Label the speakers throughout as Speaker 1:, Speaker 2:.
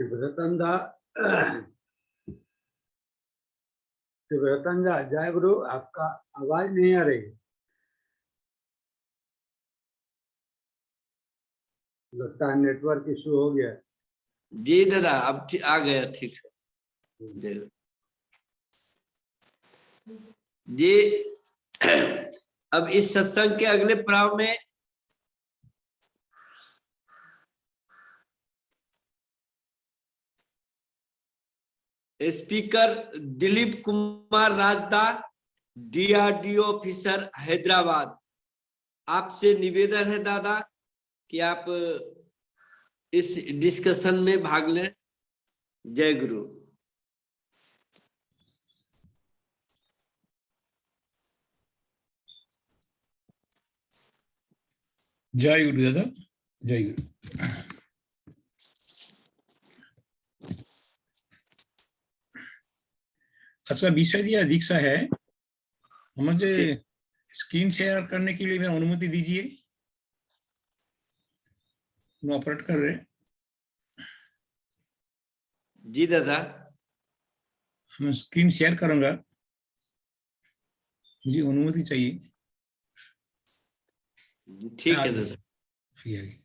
Speaker 1: तिब्रतंदा तिब्रतंदा जय गुरु। आपका आवाज नहीं आ रही, लगता है नेटवर्क इशू हो गया।
Speaker 2: जी दादा अब आ गया, ठीक है जी। अब इस सत्संग के अगले पड़ाव में speaker Dilip Kumar Rajda, DRDO officer Hyderabad. आपसे निवेदन है दादा कि आप इस डिस्कशन में भाग लें। जय गुरु।
Speaker 3: जय गुरु दादा, जय गुरु। अच्छा, विषय दिया दीक्षा है, मुझे स्क्रीन शेयर करने के लिए मैं अनुमति दीजिए। मैं ऑपरेट कर रहे।
Speaker 2: जी दादा,
Speaker 3: मैं स्क्रीन शेयर करूंगा, मुझे अनुमति चाहिए।
Speaker 2: ठीक है दादा।
Speaker 3: आगे।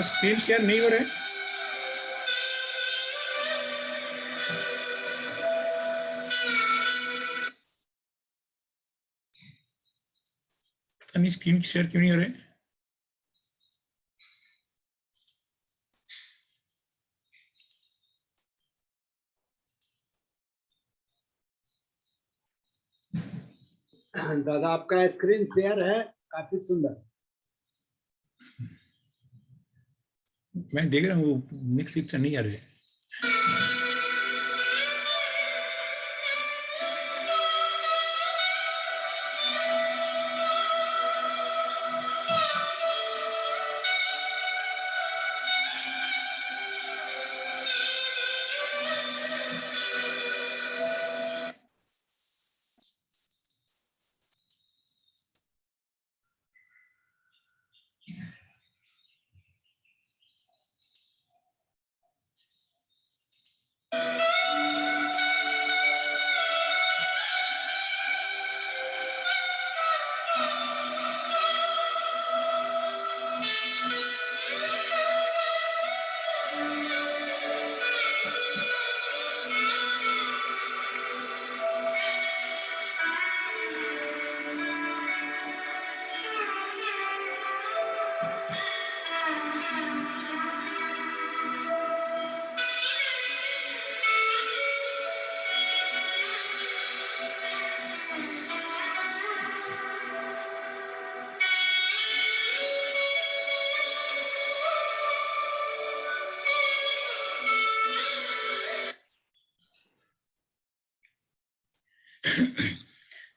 Speaker 3: स्क्रीन शेयर नहीं हो रहे। स्क्रीन शेयर क्यों नहीं हो रहे?
Speaker 1: दादा आपका स्क्रीन शेयर है, काफी सुंदर।
Speaker 3: मैं देख रहा हूँ मिक्स पिक्चर नहीं आ रहे।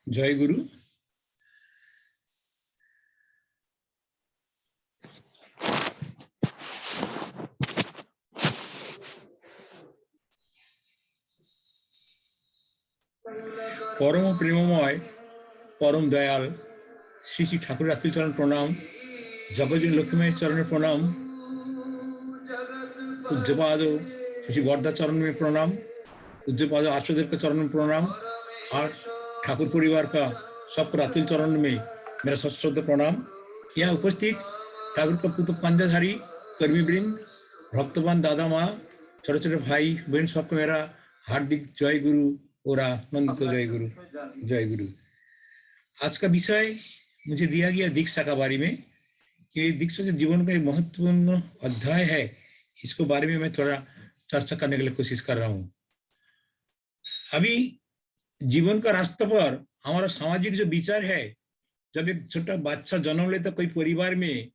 Speaker 3: जय गुरु। परम प्रेममय परम दयाल श्री श्री ठाकुर रात्रि चरण प्रणाम, जगजीवन लक्ष्मी चरण प्रणाम, पूज्यपाद श्री वर्धा चरण में प्रणाम, पूज्यपाद आचार्य के चरण में प्रणाम और ठाकुर परिवार का सबको रात्रि चरण में मेरा सश्रद्ध प्रणाम। यहाँ उपस्थित ठाकुर का पुत्र पंजाधारी कर्मी वृंद, भक्तवान दादा माँ, छोटे छोटे भाई बहन सबको मेरा हार्दिक जय गुरु और आनंदित जय गुरु जय गुरु। आज का विषय मुझे दिया गया दीक्षा का बारे में, कि दीक्षा के जीवन का एक महत्वपूर्ण अध्याय है, इसको बारे में मैं थोड़ा चर्चा करने के लिए कोशिश कर रहा हूँ। अभी जीवन का रास्ता पर हमारा सामाजिक जो विचार है, जब एक छोटा बच्चा जन्म लेता कोई परिवार में,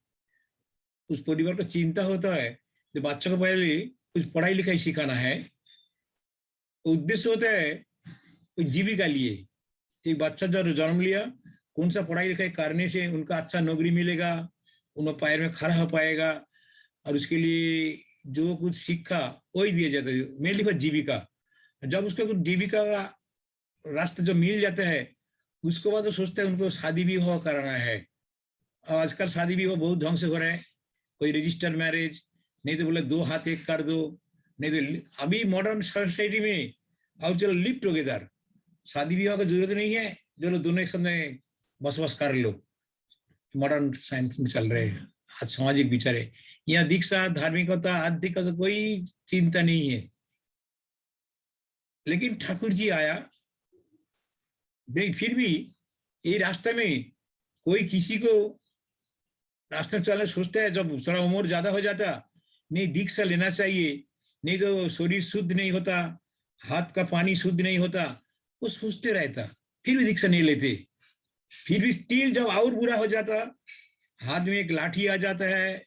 Speaker 3: उस परिवार को चिंता होता है कि बच्चा को पहले कुछ पढ़ाई लिखाई सिखाना है। उद्देश्य होता है कोई जीविका लिए, एक बच्चा जब जन्म लिया कौन सा पढ़ाई लिखाई करने से उनका अच्छा नौकरी मिलेगा, उन्हें पैर में खड़ा हो पाएगा, और उसके लिए जो कुछ सीखा वही दिया जाता है, मेनली फॉर जीविका। जब उसका कुछ जीविका का रास्ता जो मिल जाता है, उसके बाद तो सोचते हैं उनको शादी विवाह कराना है। आजकल शादी विवाह बहुत ढंग से हो रहा है, कोई रजिस्टर मैरिज, नहीं तो बोले 2 हाथ 1 कर दो, नहीं तो अभी मॉडर्न सोसाइटी में अब चलो लिव टुगेदर, शादी विवाह की जरूरत नहीं है, चलो दोनों एक साथ में बस कर लो। मॉडर्न साइंस में चल रहे हैं, आज सामाजिक विचार है। यहाँ दीक्षा, धार्मिकता, आध्यात्मिकता कोई चिंता नहीं है। लेकिन ठाकुर जी आया, फिर भी ये रास्ते में कोई किसी को रास्ते चलने सोचता है, जब थोड़ा उम्र ज्यादा हो जाता, नहीं दीक्षा लेना चाहिए, नहीं तो शरीर शुद्ध नहीं होता, हाथ का पानी शुद्ध नहीं होता, वो सोचते रहता, फिर भी दीक्षा नहीं लेते। फिर भी स्टिल जब और बुरा हो जाता, हाथ में एक लाठी आ जाता है,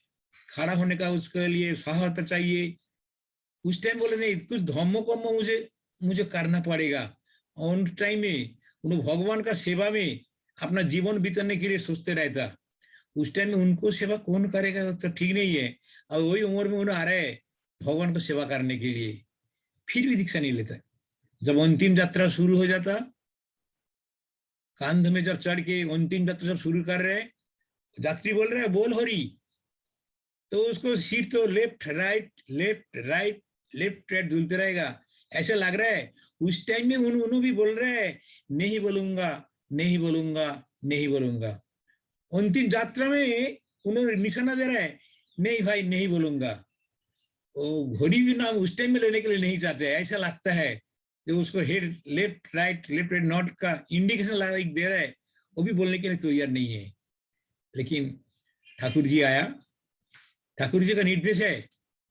Speaker 3: खड़ा होने का उसके लिए सहायता चाहिए, उस टाइम बोले नहीं कुछ धम्मो कम्मो मुझे करना पड़ेगा। और उन टाइम में उन्हें भगवान का सेवा में अपना जीवन बिताने के लिए सोचते रहता। उस टाइम में उनको सेवा कौन करेगा, तो ठीक नहीं है। और वही उम्र में उन्हें आ रहे भगवान को सेवा करने के लिए, फिर भी दीक्षा नहीं लेता। जब अंतिम यात्रा शुरू हो जाता, कांध में जब चढ़ के अंतिम यात्रा जब शुरू कर रहे, यात्री बोल रहे बोल हरी, तो उसको सीट तो left right left right left right झूलते रहेगा, ऐसा लग रहा है। उस टाइम में उन्होंने भी बोल रहे हैं नहीं बोलूंगा नहीं बोलूंगा नहीं बोलूंगा। अंतिम यात्रा में उन्होंने निशाना दे रहा है नहीं भाई नहीं बोलूंगा। वो घोड़ी भी नाम उस टाइम में लेने के लिए नहीं चाहते, ऐसा लगता है। जो उसको हेड लेफ्ट राइट नॉट का इंडिकेशन दे रहा है, वो भी बोलने के लिए तैयार नहीं है। लेकिन ठाकुर जी आया, ठाकुर जी का निर्देश है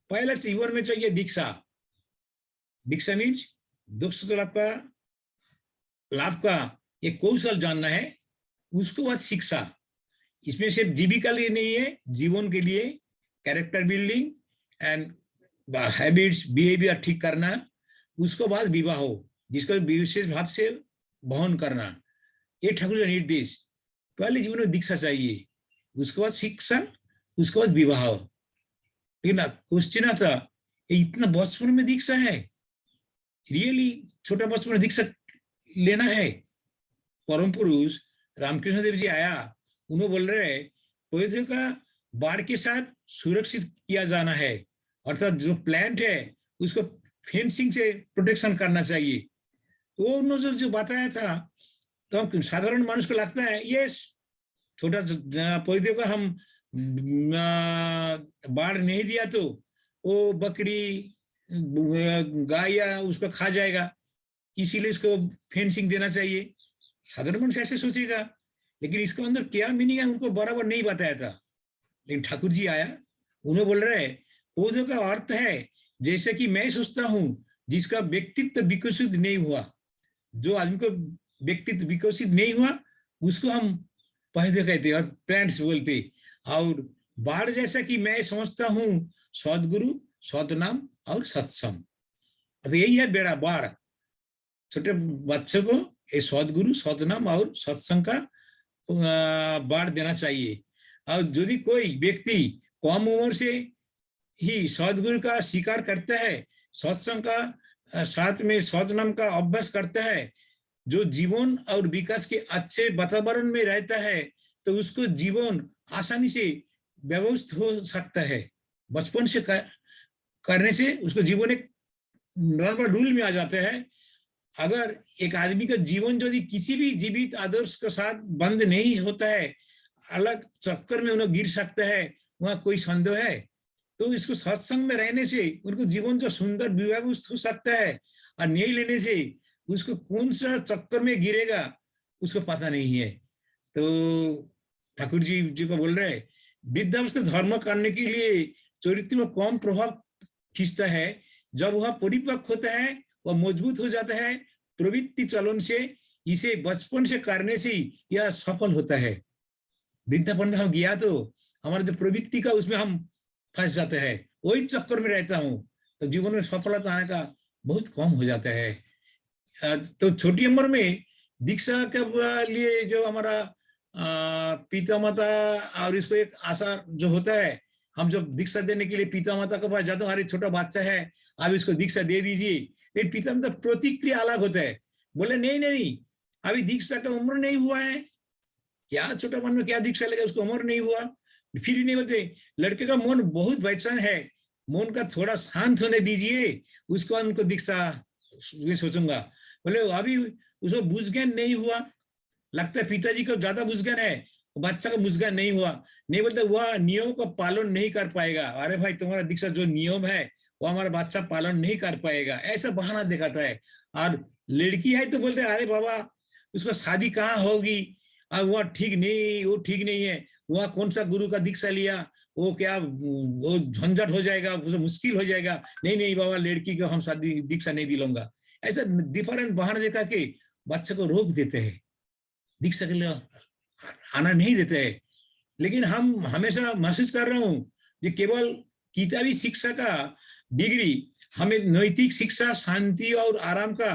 Speaker 3: पहले जीवन में चाहिए दीक्षा। दीक्षा मीन्स दुख लाभ का एक कौशल जानना है, उसको बाद शिक्षा। इसमें सिर्फ जीविका लिए नहीं है, जीवन के लिए character building and habits behaviour ठीक करना, उसको बाद विवाह हो जिसको विशेष भाव से वहन करना, ये ठाकुर का निर्देश। पहले जीवन में दीक्षा चाहिए, उसके बाद शिक्षा, उसके बाद विवाह। लेकिन क्वेश्चन आता इतना बचपन में दीक्षा है, रियली छोटा बचपन में दीक्षा लेना है? परम पुरुष रामकृष्ण देव जी आया, उन्होंने बोल रहे पौधे का बाढ़ के साथ सुरक्षित किया जाना है, अर्थात जो प्लांट है उसको फेंसिंग से प्रोटेक्शन करना चाहिए। तो वो उन्होंने जो बताया था, तो साधारण मानुष को लगता है ये छोटा पौधे का हम बाढ़ नहीं दिया तो वो बकरी गाय या उसको खा जाएगा, इसीलिए इसको फेंसिंग देना चाहिए। साधारण मनुष्य ऐसे सोचेगा, लेकिन इसके अंदर क्या मीनिंग है उनको बराबर नहीं बताया था। लेकिन ठाकुर जी आया, उन्हें बोल रहे पौधों का अर्थ है जैसे कि मैं सोचता हूं जिसका व्यक्तित्व विकसित नहीं हुआ, जो आदमी को व्यक्तित्व विकसित नहीं हुआ उसको हम पौधे कहते हैं और प्लांट्स बोलते। और बाढ़ जैसा कि मैं समझता हूं सदगुरु सतनाम और सत्संग, तो यही है बेड़ा बाढ़। छोटे बच्चों को ये सदगुरु सतनाम और सत्संग का बाढ़ देना चाहिए। और यदि कोई व्यक्ति कम उम्र से ही सदगुरु का स्वीकार करता है, सत्संग का साथ में सतनाम का अभ्यास करता है, जो जीवन और विकास के अच्छे वातावरण में रहता है तो उसको जीवन आसानी से व्यवस्थित हो सकता है। बचपन से करने से उसको जीवन एक नॉर्मल रूल में आ जाता है। अगर एक आदमी का जीवन यदि किसी भी जीवित आदर्श के साथ बंद नहीं होता है, अलग चक्कर में उन्हें गिर सकता है, वहां कोई संदेह है? तो इसको सत्संग में रहने से उनको जीवन जो सुंदर व्यवस्थित हो सकता है, और नहीं लेने से उसको कौन सा चक्कर में गिरेगा उसको पता नहीं है। तो ठाकुर जी को बोल रहे हैं, वृद्धावस्था धर्म करने के लिए चरित्र में कम प्रभाव खींचता है। जब वह परिपक्व होता है, वह मजबूत हो जाता है प्रवृत्ति चलन से। इसे बचपन से करने से यह सफल होता है। वृद्धापन में हम गया तो हमारा जो प्रवृत्ति का उसमें हम फंस जाते हैं, वही चक्कर में रहता हूँ, तो जीवन में सफलता आने का बहुत कम हो जाता है। तो छोटी उम्र में दीक्षा के लिए जो हमारा पिता माता और इसको एक आशा जो होता है, हम जब दीक्षा देने के लिए पिता माता के पास जाते हैं, अरे छोटा बच्चा है आप इसको दीक्षा दे दीजिए, लेकिन पिता माता प्रतिक्रिया अलग होता है, बोले नहीं नहीं अभी दीक्षा का उम्र नहीं हुआ है, क्या छोटा मन में क्या दीक्षा लेगा, उसको उम्र नहीं हुआ। फिर नहीं बोलते लड़के का मन बहुत बेचैन है, मन का थोड़ा शांत होने दीजिए, उसको उनको दीक्षा सोचूंगा। बोले अभी उसको बुझज्ञान नहीं हुआ, लगता है पिताजी को ज्यादा बुझज्ञान है, बच्चा का बुझज्ञान नहीं हुआ। नहीं बोलते वह नियम का पालन नहीं कर पाएगा, अरे भाई तुम्हारा दीक्षा जो नियम है वो हमारा बच्चा पालन नहीं कर पाएगा, ऐसा बहाना दिखाता है। और लड़की है तो बोलते अरे बाबा उसका शादी कहाँ होगी, और वह ठीक नहीं, वो ठीक नहीं है, वह कौन सा गुरु का दीक्षा लिया, वो क्या वो झंझट हो जाएगा, मुश्किल हो जाएगा, नहीं नहीं बाबा लड़की को हम शादी दीक्षा नहीं दिलाऊंगा। ऐसा डिफरेंट बहाना दिखा के बच्चे को रोक देते हैं, दीक्षा के लिए आना नहीं देते हैं। लेकिन हम हमेशा महसूस कर रहा हूँ कि केवल किताबी शिक्षा का डिग्री हमें नैतिक शिक्षा, शांति और आराम का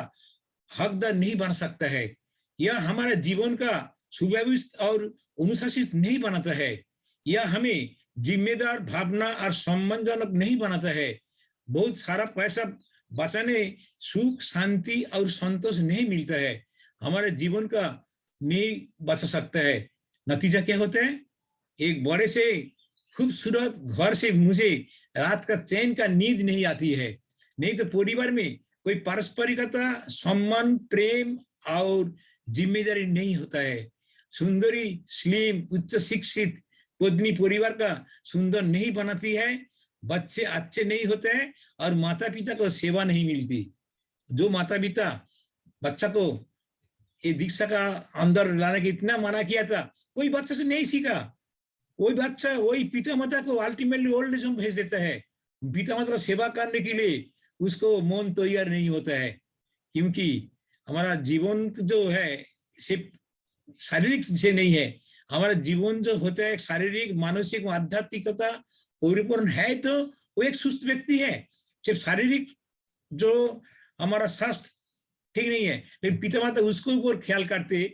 Speaker 3: हकदार नहीं बन सकता है। यह हमारे जीवन का सुव्यवस्थित और अनुशासित नहीं बनाता है। यह हमें जिम्मेदार, भावना और सम्मानजनक नहीं बनाता है। बहुत सारा पैसा बचाने सुख, शांति और संतोष नहीं मिलता है, हमारे जीवन का नहीं बचा सकता है। नतीजा क्या होता है, एक बड़े से खूबसूरत घर से मुझे रात का चैन का नींद नहीं आती है। नहीं तो परिवार में कोई पारस्परिकता, सम्मान, प्रेम और जिम्मेदारी नहीं होता है। सुंदरी, स्लिम, उच्च शिक्षित पत्नी परिवार का सुंदर नहीं बनाती है, बच्चे अच्छे नहीं होते हैं और माता पिता को सेवा नहीं मिलती। जो माता पिता बच्चा को ये दीक्षा का अंदर लाने के इतना मना किया था, कोई बच्चा से नहीं सीखा, वही बच्चा वही पिता माता को अल्टीमेटली ओल्ड एज होम भेज देता है। पिता माता को सेवा करने के लिए उसको मन तैयार नहीं होता है, क्योंकि हमारा जीवन जो है सिर्फ शारीरिक से नहीं है, हमारा जीवन जो होता है शारीरिक, मानसिक, आध्यात्मिकता परिपूर्ण है तो वो एक सुस्त व्यक्ति है। सिर्फ शारीरिक जो हमारा स्वास्थ्य ठीक नहीं है, लेकिन पिता माता उसको ऊपर ख्याल करते,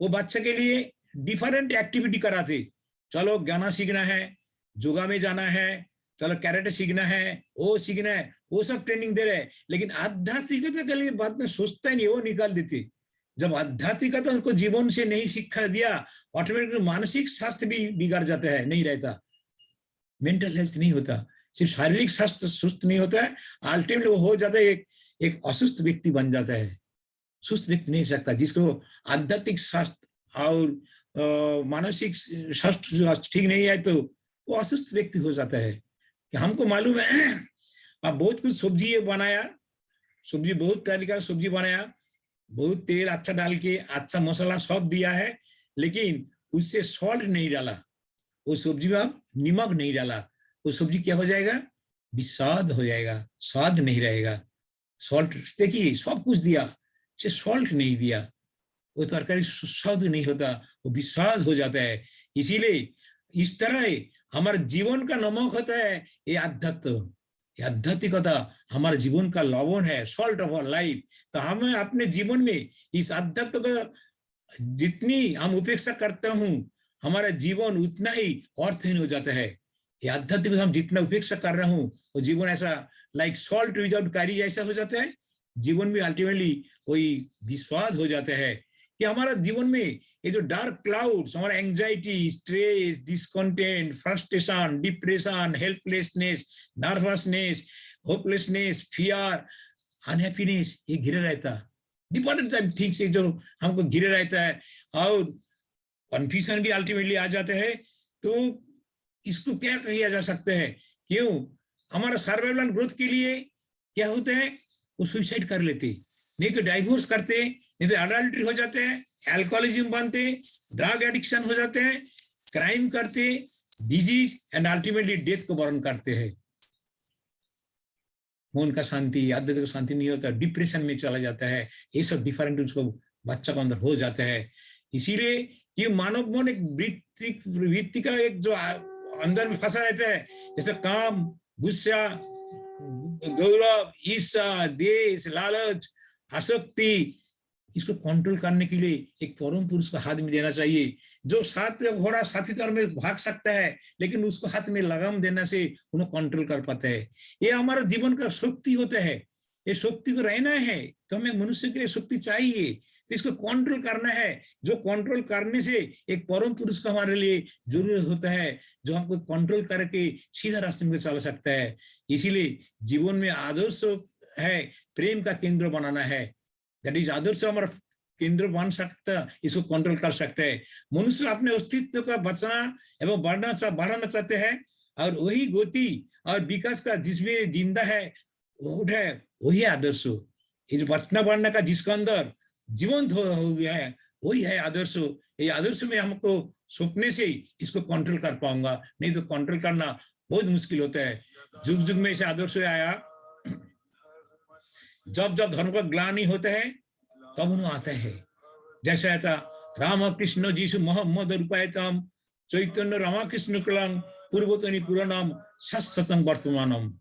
Speaker 3: वो बच्चे के लिए डिफरेंट एक्टिविटी कराते, चलो गाना सीखना है, योगा में जाना है, चलो कैरेटे सीखना है, वो सीखना है, वो सब ट्रेनिंग दे रहे हैं। लेकिन आध्यात्मिकता के लिए बाद में सोचता ही नहीं, वो निकाल देते। जब आध्यात्मिकता उनको जीवन से नहीं शिक्षा दिया, ऑटोमेटिक मानसिक स्वास्थ्य भी बिगड़ जाता है, नहीं रहता, मेंटल हेल्थ नहीं होता, सिर्फ शारीरिक स्वास्थ्य सुस्त नहीं होता है, अल्टीमेटली वो हो जाता है एक असुस्थ व्यक्ति बन जाता है। सुस्त व्यक्ति नहीं सकता, जिसको आध्यात्मिक स्वास्थ्य और मानसिक स्वास्थ्य ठीक नहीं है तो वो असुस्थ व्यक्ति हो जाता है। कि हमको मालूम है आप बहुत कुछ सब्जी बनाया, सब्जी बहुत तरीका सब्जी बनाया, बहुत तेल अच्छा डाल के अच्छा मसाला सब दिया है, लेकिन उससे सॉल्ट नहीं डाला, वो सब्जी में आप नमक नहीं डाला, वो सब्जी क्या हो जाएगा, विषाद हो जाएगा, स्वाद नहीं रहेगा। सॉल्ट देखिए सब कुछ दिया, से सॉल्ट नहीं दिया, वो तरकारी सुस्वादु नहीं होता, वो विषाद हो जाता है। इसीलिए इस तरह हमारे जीवन का नमक होता है ये आध्यात्मिकता हमारे जीवन का लवण है, सॉल्ट ऑफ आवर लाइफ। तो हमें अपने जीवन में इस आध्यात्मिकता जितनी हम उपेक्षा करते हूँ, हमारा जीवन उतना ही अर्थहीन हो जाता है। ये आध्यात्मिकता हम जितना उपेक्षा कर रहे हूँ, वो जीवन ऐसा लाइक सॉल्ट विदाउट करी जैसा हो जाता है, जीवन में अल्टीमेटली वही विश्वास हो जाता है कि हमारा जीवन में ये जो डार्क क्लाउड्स, हमारा anxiety, stress, discontent, frustration, depression, helplessness, nervousness, hopelessness, fear, unhappiness, ये घिरे रहता डिफरेंट थिंग्स से जो हमको घिरे रहता है, और कंफ्यूजन भी अल्टीमेटली आ जाते हैं। तो इसको क्या किया जा सकता है? क्यों हमारा सर्वाइवल एंड ग्रोथ के लिए क्या होते हैं, वो सुसाइड कर लेते, नहीं तो डाइवोर्स करते, नहीं तो अडल्ट्री हो जाते हैं, अल्कोहलिज्म बनते, ड्रग एडिक्शन हो जाते हैं, क्राइम करते, डिजीज एंड अल्टीमेटली डेथ को वर्ण करते हैं। मन का शांति, आध्यात्मिक शांति नहीं होता, डिप्रेशन में चला जाता है। ये सब डिफरेंट उसको बच्चा को अंदर हो जाता है। इसीलिए ये मानव मन एक वृत्ति का एक जो अंदर में फंसा रहता है, जैसे काम, गुस्सा, गौरव, ईर्ष्या, देश, लालच, आसक्ति, इसको कंट्रोल करने के लिए एक परम पुरुष का हाथ में देना चाहिए, जो साथ में घोड़ा साथी तरह में भाग सकता है, लेकिन उसको हाथ में लगाम देने से उन्हें कंट्रोल कर पाता है। ये हमारा जीवन का शक्ति होता है। ये शक्ति को रहना है तो हमें मनुष्य के लिए शक्ति चाहिए, तो इसको कंट्रोल करना है। जो कंट्रोल करने से एक परम पुरुष का हमारे लिए जरूरत होता है, जो हमको कंट्रोल करके सीधा रास्ते में चला सकता है। इसीलिए जीवन में आदर्श है, प्रेम का केंद्र बनाना है। दैट इज आदर्श हमारा केंद्र बन सकता, इसको कंट्रोल कर सकते हैं। मनुष्य अपने अस्तित्व का बचना एवं बढ़ाना चाहते हैं, और वही गति और विकास का जिसमें जिंदा है वही आदर्श। इस बचना बढ़ने का जिसका अंदर जीवंत हो गया है वही है आदर्श। ये आदर्श में हमको सपने से इसको कंट्रोल कर पाऊंगा, नहीं तो कंट्रोल करना बहुत मुश्किल होता है। जुग जुग में ऐसे आदर्श आया, जब जब धर्म का ग्लानि होता है तब उन्हें आता है। जैसे आता राम कृष्ण जीशु मोहम्मद रूपायतम चैतन्य रामकृष्ण कलंग पूर्वतनी पुराणम शाश्वतम वर्तमानम।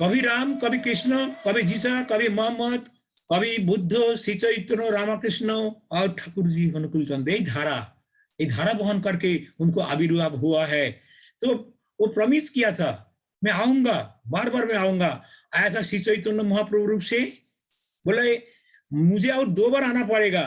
Speaker 3: कभी राम, कभी कृष्ण, कभी जीसा, कभी मोहम्मद, कभी बुद्ध, श्री चैतन्य, रामकृष्ण और ठाकुर जी अनुकूल चंद्र, ये धारा वहन करके उनको आविर्भाव हुआ है। तो वो प्रॉमिस किया था, मैं आऊंगा, बार बार मैं आऊंगा। आया था श्री चैतन्य महाप्रभु रूप से, बोले मुझे और 2 बार आना पड़ेगा।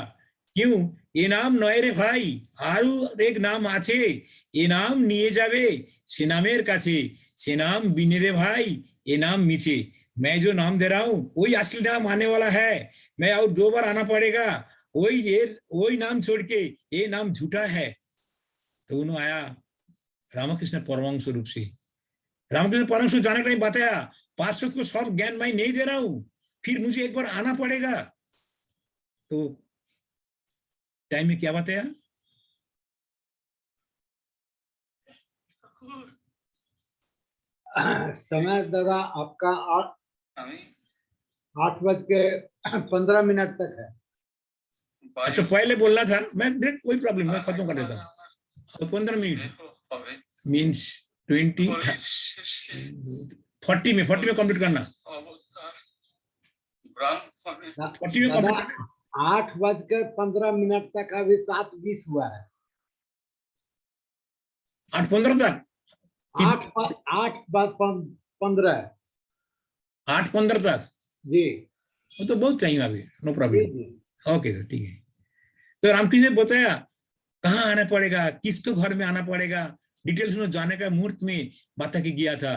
Speaker 3: क्यों? ये नाम नए रे भाई, आरु एक नाम आछे, ये नाम निये जावे से नामेर काछे, से नाम बिने रे भाई, ये नाम मीछे। मैं जो नाम दे रहा हूँ वही असली नाम आने वाला है, मैं और 2 बार आना पड़ेगा। वही नाम छोड़ के ये नाम झूठा है। तो उन्होंने आया रामकृष्ण परमहंस रूप से। रामकृष्ण परमहंस जाने के लिए बताया, पार्षद को सब ज्ञान मैं नहीं दे रहा हूँ, फिर मुझे एक बार आना पड़ेगा। तो टाइम में क्या बताया?
Speaker 1: समय दादा आपका 8:15 तक है।
Speaker 3: अच्छा, पहले बोलना था, मैं देख कोई प्रॉब्लम, मैं खत्म कर देता हूँ। 15 मिनट मीन्स 40 में कंप्लीट करना। 40 में कंप्लीट करना।
Speaker 1: 8:15 तक, अभी 7:20 हुआ है।
Speaker 3: 8:15 तक
Speaker 1: 8:15
Speaker 3: 8:15 तक
Speaker 1: जी,
Speaker 3: वो तो बहुत टाइम अभी, नो प्रॉब्लम। ओके, तो ठीक है। तो रामकृष्ण ने बताया कहाँ आना पड़ेगा, किसको घर में आना पड़ेगा, डिटेल्स में जाने का मुहूर्त में बता के गया था।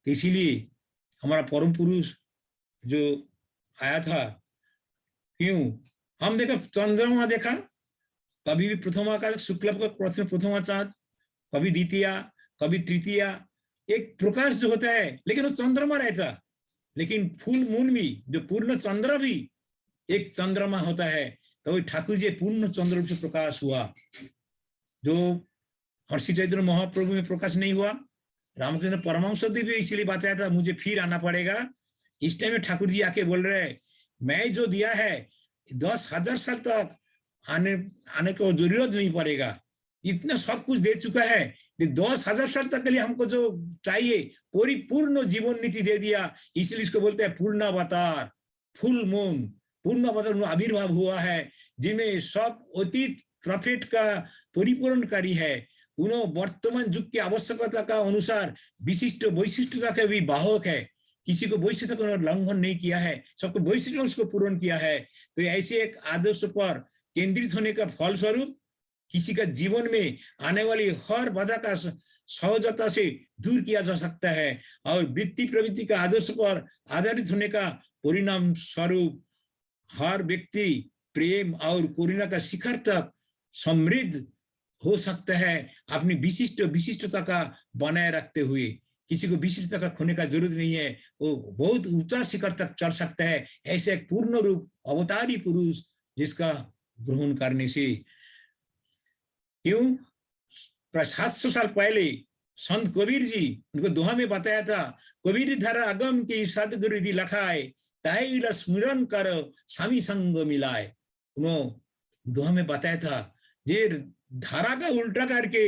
Speaker 3: तो इसीलिए हमारा परम पुरुष जो आया था, क्यों हम देखा चंद्रमा देखा, कभी भी प्रथमा का शुक्ल प्रथमा चांद, कभी द्वितीया, कभी तृतीया, एक प्रकाश जो होता है, लेकिन वो चंद्रमा रहता। लेकिन फुल मून भी, जो पूर्ण चंद्र भी एक चंद्रमा होता है। तो वही ठाकुर जी पूर्ण चंद्र रूप से प्रकाश हुआ, जो हर्षि चैतन्य महाप्रभु में प्रकाश नहीं हुआ। रामकृष्ण परमहंस भी इसीलिए बताया था मुझे फिर आना पड़ेगा। इस टाइम में ठाकुर जी आके बोल रहे हैं, मैं जो दिया है 10,000 साल तक आने को जरूरत नहीं पड़ेगा, इतना सब कुछ दे चुका है, 10,000 साल तक के लिए हमको जो चाहिए परिपूर्ण जीवन नीति दे दिया। इसलिए इसको बोलते हैं पूर्णावतार, फुल मून। पूर्णावतार आविर्भाव हुआ है जिनमें सब अतीत प्रॉफिट का परिपूर्णकारी है। उन्होंने वर्तमान युग की आवश्यकता का अनुसार विशिष्ट वैशिष्टता के भी वाहक है। किसी को वैशिष्टता का उल्लंघन नहीं किया है, सबको वैशिष्ट को पूर्ण किया है। तो ऐसे एक आदर्श पर केंद्रित होने का फलस्वरूप किसी का जीवन में आने वाली हर बाधा का सहजता से दूर किया जा सकता है और वृत्ति प्रवृत्ति का आदर्श पर आधारित होने का परिणाम स्वरूप हर व्यक्ति प्रेम और करुणा का शिखर तक समृद्ध हो सकता है, अपनी विशिष्टता का बनाए रखते हुए। किसी को विशिष्टता का खोने का जरूरत नहीं है, वो बहुत ऊंचा शिखर तक चढ़ सकता है। ऐसे एक पूर्ण रूप अवतारी पुरुष जिसका ग्रहण करने से क्यों 700 साल पहले संत कबीर जी उनको दोहा में बताया था, कबीर धारा अगम की सदगुरु दी लखाए, ताई स्मरण कर स्वामी संग मिलाए। उन्होंने दोहा में बताया था जे धारा का उल्टा करके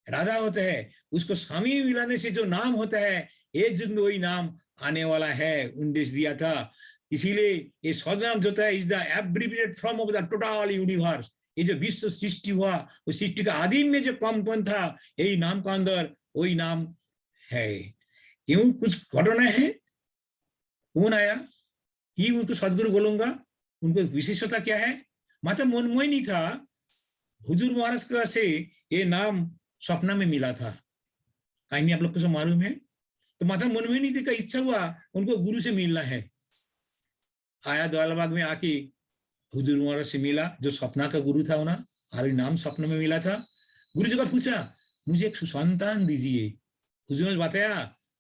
Speaker 3: राधा होता है, उसको स्वामी मिलाने से जो नाम होता है एक युग में वही नाम आने वाला है, उन्देश दिया था। इसीलिए ये सौनाम जो है is the abbreviate from of the total universe. ये जो विश्व सृष्टि हुआ वो सृष्टि का आदिम में जो कंपन था यही नाम का अंदर वही नाम है। क्यों कुछ घटना है, कौन आया ही उनको सदगुरु बोलूंगा, उनको विशेषता क्या है। माता मनमोहिनी था, हुजूर महाराज का से ये नाम सपना में मिला था, कहानी आप लोग को सब मालूम है। तो माता मनमोहिनी जी का इच्छा हुआ उनको गुरु से मिलना है, आया दौलबाग में आके हुजूर महाराज से मिला जो सपना का गुरु था ना, और नाम सपना में मिला था। गुरु जी का पूछा मुझे एक सुसंतान दीजिए। हुजूर ने बताया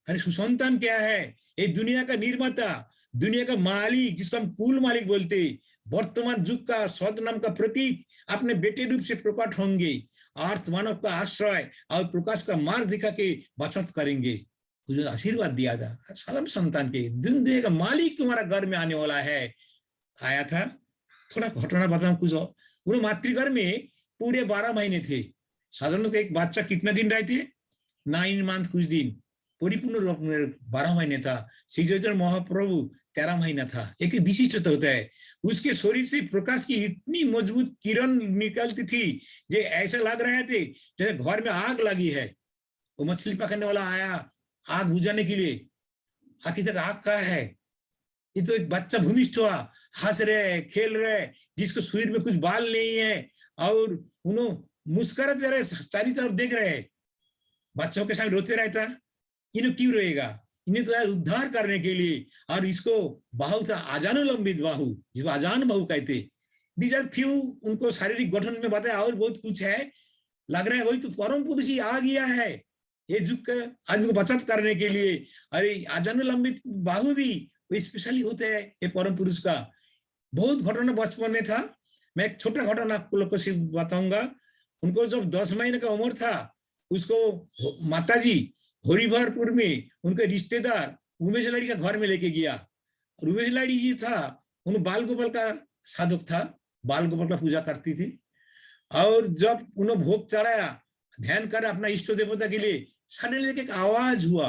Speaker 3: अरे सुसंतान क्या है, ये दुनिया का निर्माता, दुनिया का मालिक जिसको हम कुल मालिक बोलते, वर्तमान युग का सदनाम का प्रतीक अपने बेटे रूप से प्रकट होंगे, अर्थ मानव का आश्रय और प्रकाश का मार्ग दिखा के बचत करेंगे। हुजूर आशीर्वाद दिया था साधारण संतान के, दुनिया का मालिक तुम्हारा घर में आने वाला है। आया था, थोड़ा घटना बताऊं कुछ। उन्हें मातृघर में पूरे 12 महीने थे। साधारणतः एक बच्चा कितना दिन रहते, 9 मंथ कुछ दिन, परिपूर्ण रूप में 12 महीने था। श्री चैतन्य महाप्रभु 13 महीना था। एक विशिष्टता होता है, उसके शरीर से प्रकाश की इतनी मजबूत किरण निकलती थी जो ऐसा लग रहे थे जैसे घर में आग लगी है। वो मछली पकड़ने वाला आया आग बुझाने के लिए, आखिर तक आग का है, ये तो एक बच्चा भूमिष्ठ हुआ, हंस रहे खेल रहे, जिसको शरीर में कुछ बाल नहीं है और उन्होंने मुस्कुराते रहे, चारों तरफ देख रहे, बच्चों के सामने रोते रहता। इन्हें क्यों रोएगा, इन्हें तो यार उद्धार करने के लिए। और इसको बाहु था आजानुलंबित बाहु, जिसको आजान बाहु कहते। दीज आर फ्यू उनको शारीरिक गठन में बताया, और बहुत कुछ है। लग रहा है वही तो परम पुरुष ही आ गया है ये युग का आदमी को बचत करने के लिए। अरे आजानुलंबित बाहु भी स्पेशली होते हैं ये परम पुरुष का। बहुत घटना बचपन में था। मैं एक छोटा घटना आप लोग को सिर्फ बताऊंगा। उनको जब 10 महीने का उम्र था, उसको माताजी हरिभरपुर में उनके रिश्तेदार उमेश लाड़ी का घर में लेके गया। और उमेश लाड़ी जी था, उन बाल गोपाल का साधक था, बाल गोपाल का पूजा करती थी। और जब उन्होंने भोग चढ़ाया, ध्यान कर अपना इष्ट देवता के लिए, सडनली एक आवाज हुआ,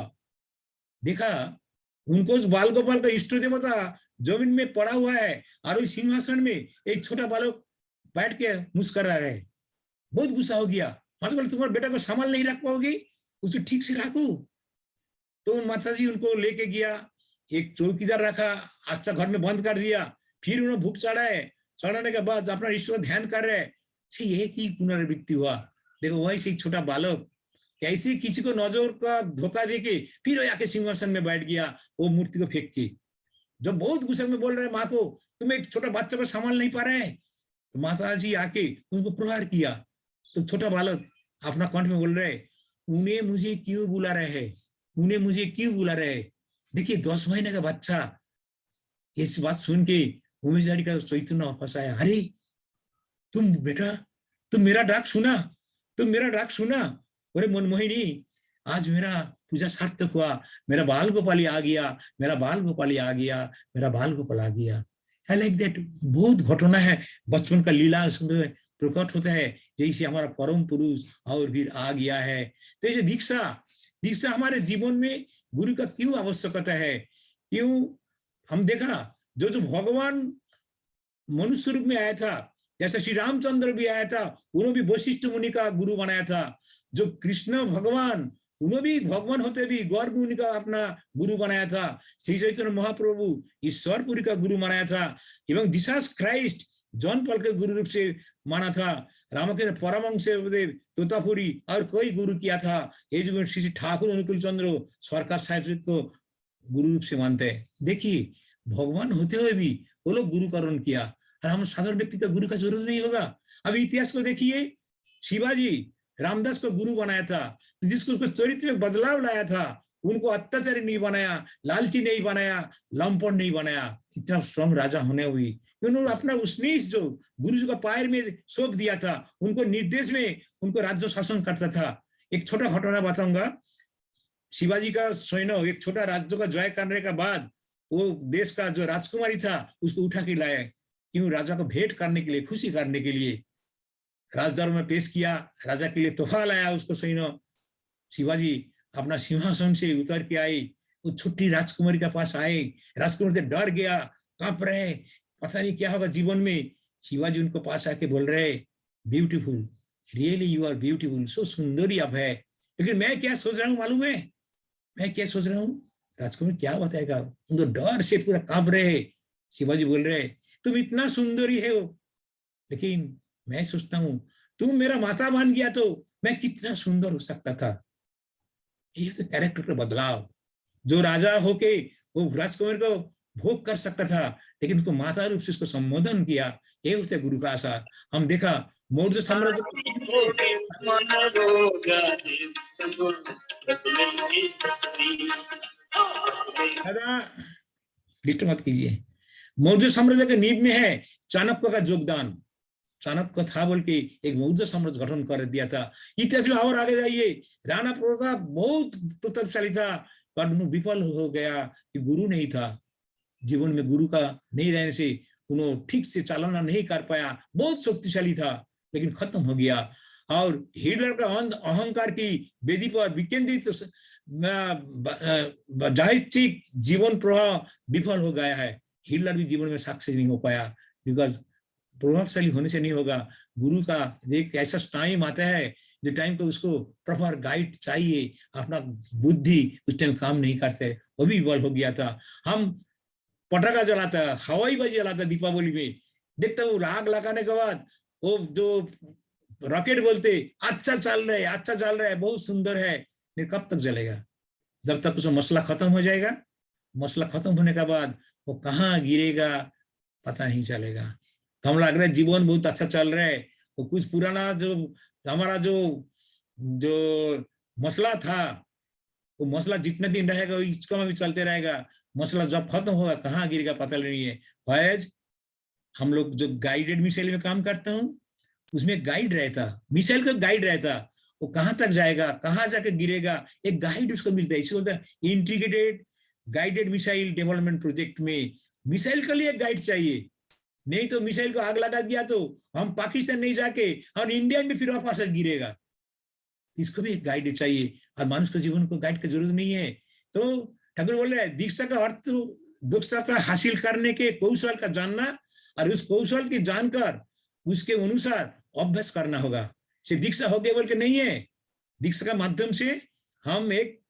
Speaker 3: देखा उनको बाल गोपाल का इष्ट देवता जमीन में पड़ा हुआ है और उस सिंहासन में एक छोटा बालक बैठ के मुस्कुरा रहे। बहुत गुस्सा हो गया, मतलब तुम्हारे बेटा को संभाल नहीं रख पाओगी, उसे ठीक से रखो। तो माताजी उनको लेके गया, एक चौकीदार रखा, अच्छा घर में बंद कर दिया। फिर उन्होंने भूख चढ़ाए, चढ़ाने के बाद अपना ईश्वर ध्यान कर रहे। एक ही पुनरावृत्ति हुआ। देखो वही से छोटा बालक कैसे किसी को नजर का धोखा देके फिर वो आके सिंहासन में बैठ गया, वो मूर्ति को फेंक के। जब बहुत गुस्से में बोल रहे माँ को, तुम एक छोटा बच्चा को संभाल नहीं पा रहे, तो माता जी आके उनको प्रहार किया। तो छोटा बालक अपना कंठ में बोल रहे, उन्हें मुझे क्यों बुला रहे हैं, उन्हें मुझे क्यों बुला रहे हैं। देखिए 10 महीने का बच्चा। इस बात सुन के उमेश लाड़ी का चैतन्य फंसाया। अरे तुम बेटा, तुम मेरा डाक सुना, तुम मेरा डाक सुना। अरे मनमोहिनी, आज मेरा पूजा सार्थक हुआ, मेरा बाल गोपाली आ गया, मेरा बाल गोपाली आ गया, मेरा बाल गोपाल आ गया। I like that. बहुत घटना है बचपन का लीला, उसमें प्रकट होता है जैसे हमारा परम पुरुष और फिर आ गया है। तो ये दीक्षा हमारे जीवन में गुरु का क्यों आवश्यकता है? क्यों हम देखा जो भगवान मनुष्य रूप में आया था, जैसे श्री रामचंद्र भी आया था, उन्होंने भी वशिष्ठ मुनि का गुरु बनाया था। जो कृष्ण भगवान, उन्होंने भी भगवान होते भी गौर मुनि का अपना गुरु बनाया था। श्री चैतन्य महाप्रभु ईश्वरपुरी का गुरु बनाया था। एवं जीसस क्राइस्ट जॉन पॉल के गुरु रूप से माना था। रामकृष्ण परमहंस तोतापुरी और कोई गुरु किया था। ये जो श्री ठाकुर अनुकूल चंद्र सरकार साहिब को गुरु रूप से मानते हैं। देखिए भगवान होते हुए भी वो लोग गुरुकरण किया, और हम साधारण व्यक्ति का गुरु का जरूरत नहीं होगा। अभी इतिहास को देखिए, शिवाजी रामदास को गुरु बनाया था, जिसको उसको चरित्र में बदलाव लाया था। उनको अत्याचारी नहीं बनाया, लालची नहीं बनाया, लंपट नहीं बनाया। इतना स्ट्रॉन्ग राजा होने हुई उन्होंने अपना उसने जो गुरु जी का पैर में सौंप दिया था, उनको निर्देश में उनको राज्य शासन करता था। एक छोटा घटना बताऊंगा। शिवाजी का सैन्य एक छोटा राज्य का जय करने के बाद वो देश का जो राजकुमारी था उसको उठा के लाया, क्यों? राजा को भेंट करने के लिए, खुशी करने के लिए राजदरबार में पेश किया। राजा के लिए तोहफा लाया उसको सैन्य। शिवाजी अपना सिंहासन से उतर के आए, वो छोटी राजकुमारी के पास आए। राजकुमारी से डर गया, कांप रहे, पता नहीं क्या होगा जीवन में। शिवाजी उनको पास आके बोल रहे, beautiful, really you are beautiful, so सुंदरी आप है। लेकिन मैं क्या सोच रहा हूँ मालूम है? मैं क्या सोच रहा हूँ? राजकुमारी क्या बताएगा? उनको डर से पूरा कांप रहे। शिवाजी बोल रहे, तुम इतना सुंदरी है हो, लेकिन मैं सोचता हूँ तुम मेरा माता बन गया तो मैं कितना सुंदर हो सकता था। ये तो कैरेक्टर का बदलाव। जो राजा होके वो राजकुमार को भोग कर सकता था, लेकिन उसको माता रूप से उसको संबोधन किया। ये होता गुरु का आशा। हम देखा मौर्य साम्राज्य डिस्टर्ब मत कीजिए। मौर्य साम्राज्य के नींव में है चाणक्य का योगदान। चाणक्य था बोल के एक मौर्य साम्राज्य गठन कर दिया था। इतिहास में और आगे जाइए, राणा प्रताप बहुत प्रतापशाली था, पर विफल हो गया कि गुरु नहीं था। जीवन में गुरु का नहीं रहने से उन्होंने ठीक से चालना नहीं कर पाया। बहुत शक्तिशाली था लेकिन खत्म हो गया। और हिटलर का अहंकार की वेदी पर विकेंद्रित जाहिर जीवन प्रवाह विफल हो गया है। हिटलर भी जीवन में सक्सेस नहीं हो पाया, बिकॉज प्रभावशाली होने से नहीं होगा। गुरु का एक ऐसा टाइम आता है जो टाइम को उसको प्रॉपर गाइड चाहिए। अपना बुद्धि उस टाइम काम नहीं करते, वो भी विफल हो गया था। हम पटाखा जलाता, हवाई बाजी जलाता दीपावली में, देखता हूँ आग लगाने के बाद वो जो रॉकेट बोलते अच्छा चल रहा है, अच्छा चल रहा है, बहुत सुंदर है, लेकिन कब तक जलेगा? जब तक उसका मसला खत्म हो जाएगा। मसला खत्म होने के बाद वो कहाँ गिरेगा पता नहीं चलेगा। तो हम लग रहा है जीवन बहुत अच्छा चल रहा है, वो कुछ पुराना जो हमारा जो मसला था, वो मसला जितने दिन रहेगा इसका में भी चलते रहेगा। मसला जब खत्म होगा कहाँ गिरेगा पता नहीं है। फैज हम लोग जो गाइडेड मिसाइल में काम करता हूँ, उसमें गाइड रहता, मिसाइल का गाइड रहता, वो कहाँ तक जाएगा, कहाँ जाकर गिरेगा, एक गाइड उसको मिलता है। इसे बोलता है integrated guided missile development project में मिसाइल के लिए गाइड चाहिए। नहीं तो मिसाइल को आग लगा दिया तो हम पाकिस्तान नहीं जाके और इंडिया में फिर वापस गिरेगा। इसको भी एक गाइड चाहिए, और मानुष के जीवन को गाइड की जरूरत नहीं है। तो ठाकुर बोल रहे हैं दीक्षा का अर्थ दीक्षा का हासिल करने के कौशल का जानना, और उस कौशल की जानकर उसके अनुसार अभ्यास करना होगा। सिर्फ दीक्षा हो गया बोल के नहीं है। दीक्षा का माध्यम से हम एक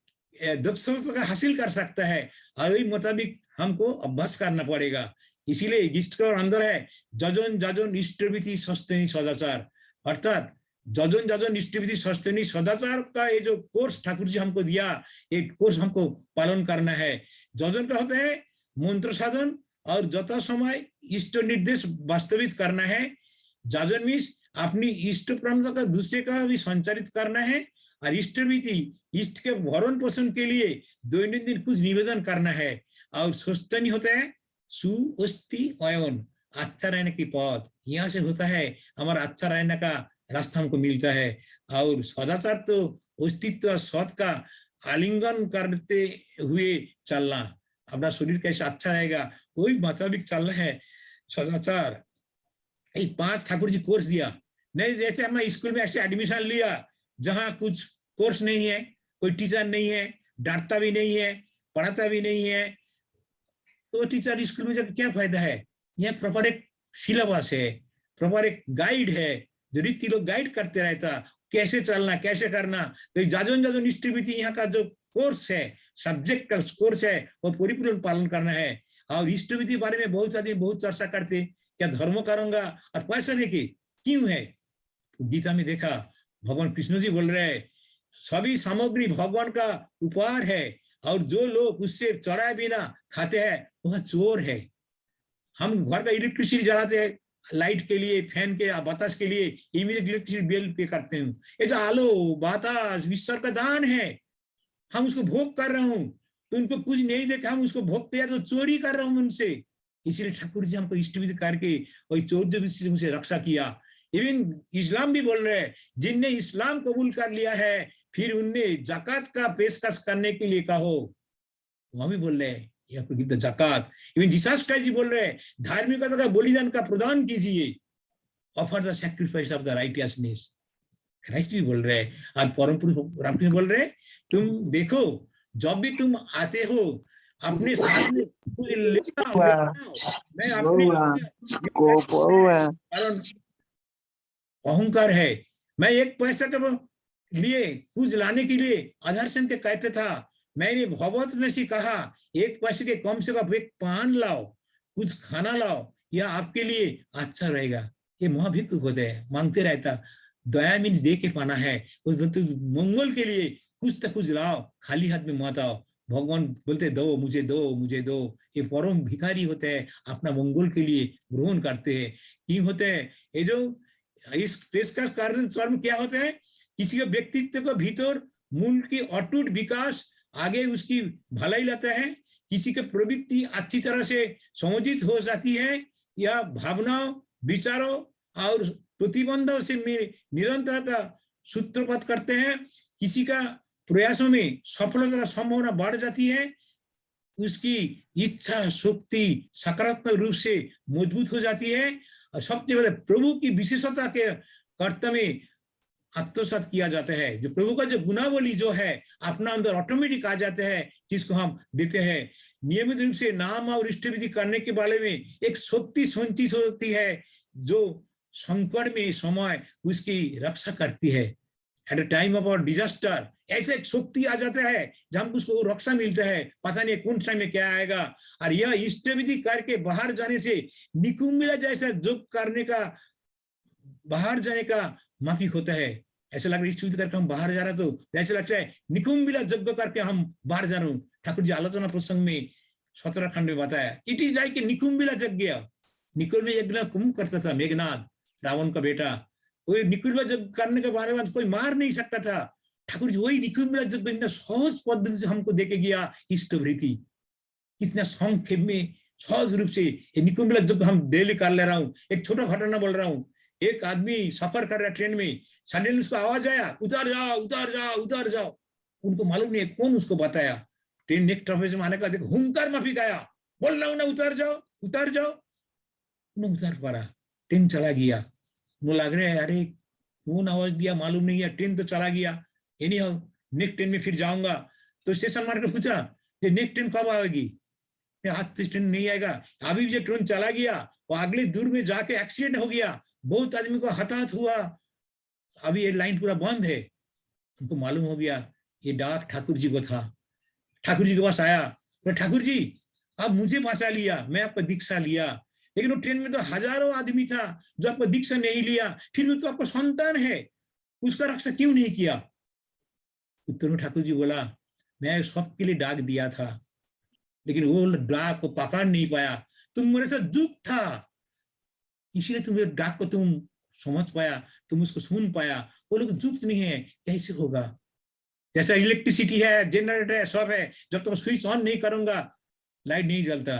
Speaker 3: दक्षता का हासिल कर सकता है, और वही मुताबिक हमको अभ्यास करना पड़ेगा। इसीलिए इष्ट का अंदर है जजन जजन इष्टविधि सस्तनी सदाचार, अर्थात जजन जजन इष्टविधि सस्तनी सदाचार का ये जो कोर्स ठाकुर जी हमको दिया, एक कोर्स हमको पालन करना है। जजन का होता है मंत्र साधन, और जता समय इष्ट निर्देश वास्तविक करना है। जजन मीन्स अपनी इष्ट प्रणाली का दूसरे का भी संचालित करना है, और इष्टविधि इष्ट के भरण पोषण के लिए दैनंदिन कुछ निवेदन करना है। और सस्तनी होता है सुअस्ति अयन, अच्छा रहने की पथ, यहाँ से होता है हमारा अच्छा रहने का रास्ता हमको मिलता है। और सदाचार तो अस्तित्व सत का आलिंगन करते हुए चलना, अपना शरीर कैसे अच्छा रहेगा वही मुताबिक चलना है सदाचार। एक 5 ठाकुर जी कोर्स दिया, नहीं जैसे हमने स्कूल में ऐसे एडमिशन लिया जहां कुछ कोर्स नहीं है, कोई टीचर नहीं है, डांटता भी नहीं है, पढ़ाता भी नहीं है, तो टीचर स्कूल में जब क्या फायदा है? यहाँ प्रॉपर एक सिलेबस है, प्रॉपर एक गाइड है, जो रीति लोग गाइड करते रहता, कैसे चलना, कैसे करना। तो जाजोन जाजोन इष्टविधि यहाँ का जो कोर्स है, सब्जेक्ट का कोर्स है, वो परिपूर्ण पालन करना है। और इष्टविधि बारे में बहुत आदमी बहुत चर्चा करते, क्या धर्म करूंगा और पैसा देके क्यों है? गीता में देखा भगवान कृष्ण जी बोल रहे हैं सभी सामग्री भगवान का उपहार है, और जो लोग उससे चढ़ाए बिना खाते हैं वह चोर है। हम घर का इलेक्ट्रिसिटी जलाते हैं लाइट के लिए, फैन के बतास के लिए, इमीडिएट इलेक्ट्रिसिटी बिल पे करते हैं। ये जो आलो बतास ईश्वर का दान है, हम उसको भोग कर रहा हूँ, तो उनको कुछ नहीं देखा, हम उसको भोग किया तो चोरी कर रहा हूँ उनसे। इसीलिए ठाकुर जी हमको इष्टविधि करके वही चोर से मुझे रक्षा किया। इवन इस्लाम भी बोल रहे हैं, जिनने इस्लाम कबूल कर लिया है फिर उनने जकात का पेशकश करने के लिए कहो, वहां भी बोल रहे हैं you have to give the जकात। इवन जीसस क्राइस्ट जी बोल रहे हैं धार्मिकता का बलिदान का प्रदान कीजिए, offer the sacrifice of the righteousness. Christ भी बोल रहे हैं, आज परम पुरुष रामकृष्ण बोल रहे हैं तुम देखो जब भी तुम आते हो अपने साथ में कुछ लेना हो, मैं अपने कारण अहंकार है, मैं एक पैसा के लिए कुछ लाने के लिए आदर्शन के कहते था, मैंने भगवत में से कहा एक पैसे के कम से कम एक पान लाओ, कुछ खाना लाओ, यह आपके लिए अच्छा रहेगा। ये महाभिक्षुक होते हैं, मांगते रहता, दया मीन्स दे के पाना है, मंगल के लिए कुछ तो कुछ लाओ, खाली हाथ में मत आओ। भगवान बोलते दो मुझे दो मुझे दो। ये परम भिखारी होते हैं, अपना मंगल के लिए ग्रहण करते हैं। क्यों होते हैं? ये जो इस पेशकश कारण स्वयं क्या होते हैं, किसी के व्यक्तित्व को भीतर मूल की अटूट विकास, आगे उसकी भलाई लाता है, किसी के प्रवृत्ति अच्छी तरह से संयोजित हो जाती है, या भावनाओं विचारों और प्रतिबंधों से निरंतरता सूत्रपात करते हैं, किसी का प्रयासों में सफलता का संभावना बढ़ जाती है, उसकी इच्छा शक्ति सकारात्मक रूप से मजबूत हो जाती है, और सबसे बड़े प्रभु की विशेषता के कर्तव्य में आत्मसात किया जाता है। जो प्रभु का जो गुणावली जो है अपना अंदर ऑटोमेटिक आ जाते हैं, जिसको हम देते हैं। नियमित रूप से नाम और इष्टविधि करने के बारे में एक शक्ति संचित होती है जो संकट में समय उसकी रक्षा करती है। At the time of disaster ऐसे एक शक्ति आ जाता है जब उसको रक्षा मिलता है, पता नहीं कौन टाइम में क्या आएगा। और यह इष्टविधि करके बाहर जाने से निकुंभिला जैसा योग करने का, बाहर जाने का माफिक होता है। ऐसा लग रहा है इष्टविधि करके हम बाहर जा रहे, तो ऐसा लगता है निकुंभिला यज्ञ करके हम बाहर जा रहे हूँ। ठाकुर जी आलोचना प्रसंग में 17 खंड में बताया, इट इज लाइक निकुंभिला यज्ञ। निकुंभ यज्ञ कुंभ करता था मेघनाथ, रावण का बेटा। वो निकुंभ यज्ञ करने के बारे में कोई मार नहीं सकता था। ठाकुर जी वही निकुंभ यज्ञ इतना सहज पद्धति से हमको देके गया इष्टवृत्ति, इतना संक्षेप में सहज रूप से। निकुंभ यज्ञ हम डेली कर ले रहा हूँ। एक छोटा घटना बोल रहा हूँ, एक आदमी सफर कर रहा है ट्रेन में, सडनली उसको आवाज आया उतर जाओ उतर जाओ उतर जाओ। उनको मालूम नहीं कौन उसको बताया। ट्रेन नेक्स्ट स्टॉपेज में आने का देखो हुंकार माफिक आया, बोल रहा हूँ ना उतर जाओ उतर जाओ। न उतर पा रहा, ट्रेन चला गया। मुझे लग रहा है अरे कौन आवाज दिया मालूम नहीं है, ट्रेन तो चला गया। एनी हाउ नेक्स्ट ट्रेन में फिर जाऊंगा। तो स्टेशन मार्केट पूछा कि नेक्स्ट ट्रेन कब आएगी? आज तो ट्रेन नहीं आएगा, अभी जो ट्रेन चला गया वो अगले दूर में जाके एक्सीडेंट हो गया, बहुत आदमी को हताहत हुआ, अभी ये लाइन पूरा बंद है। उनको मालूम हो गया ये डाक ठाकुर जी को था। ठाकुर जी के पास आया तो ठाकुर जी आप मुझे बचा लिया, मैं आपका दीक्षा लिया, लेकिन वो ट्रेन में तो हजारों आदमी था जो आपका दीक्षा नहीं लिया, फिर भी तो आपका संतान है, उसका रक्षा क्यों नहीं किया? उत्तर में ठाकुर जी बोला मैं सबके लिए डाक दिया था, लेकिन वो डाक को पकड़ नहीं पाया, तुम मेरे साथ दुख था, इसीलिए तुम्हें डाक को तुम समझ पाया, तुम उसको सुन पाया। वो लोग जुक्त नहीं है, कैसे होगा? जैसा इलेक्ट्रिसिटी है, जनरेटर है, सब है, जब तक स्विच ऑन नहीं करूंगा लाइट नहीं जलता।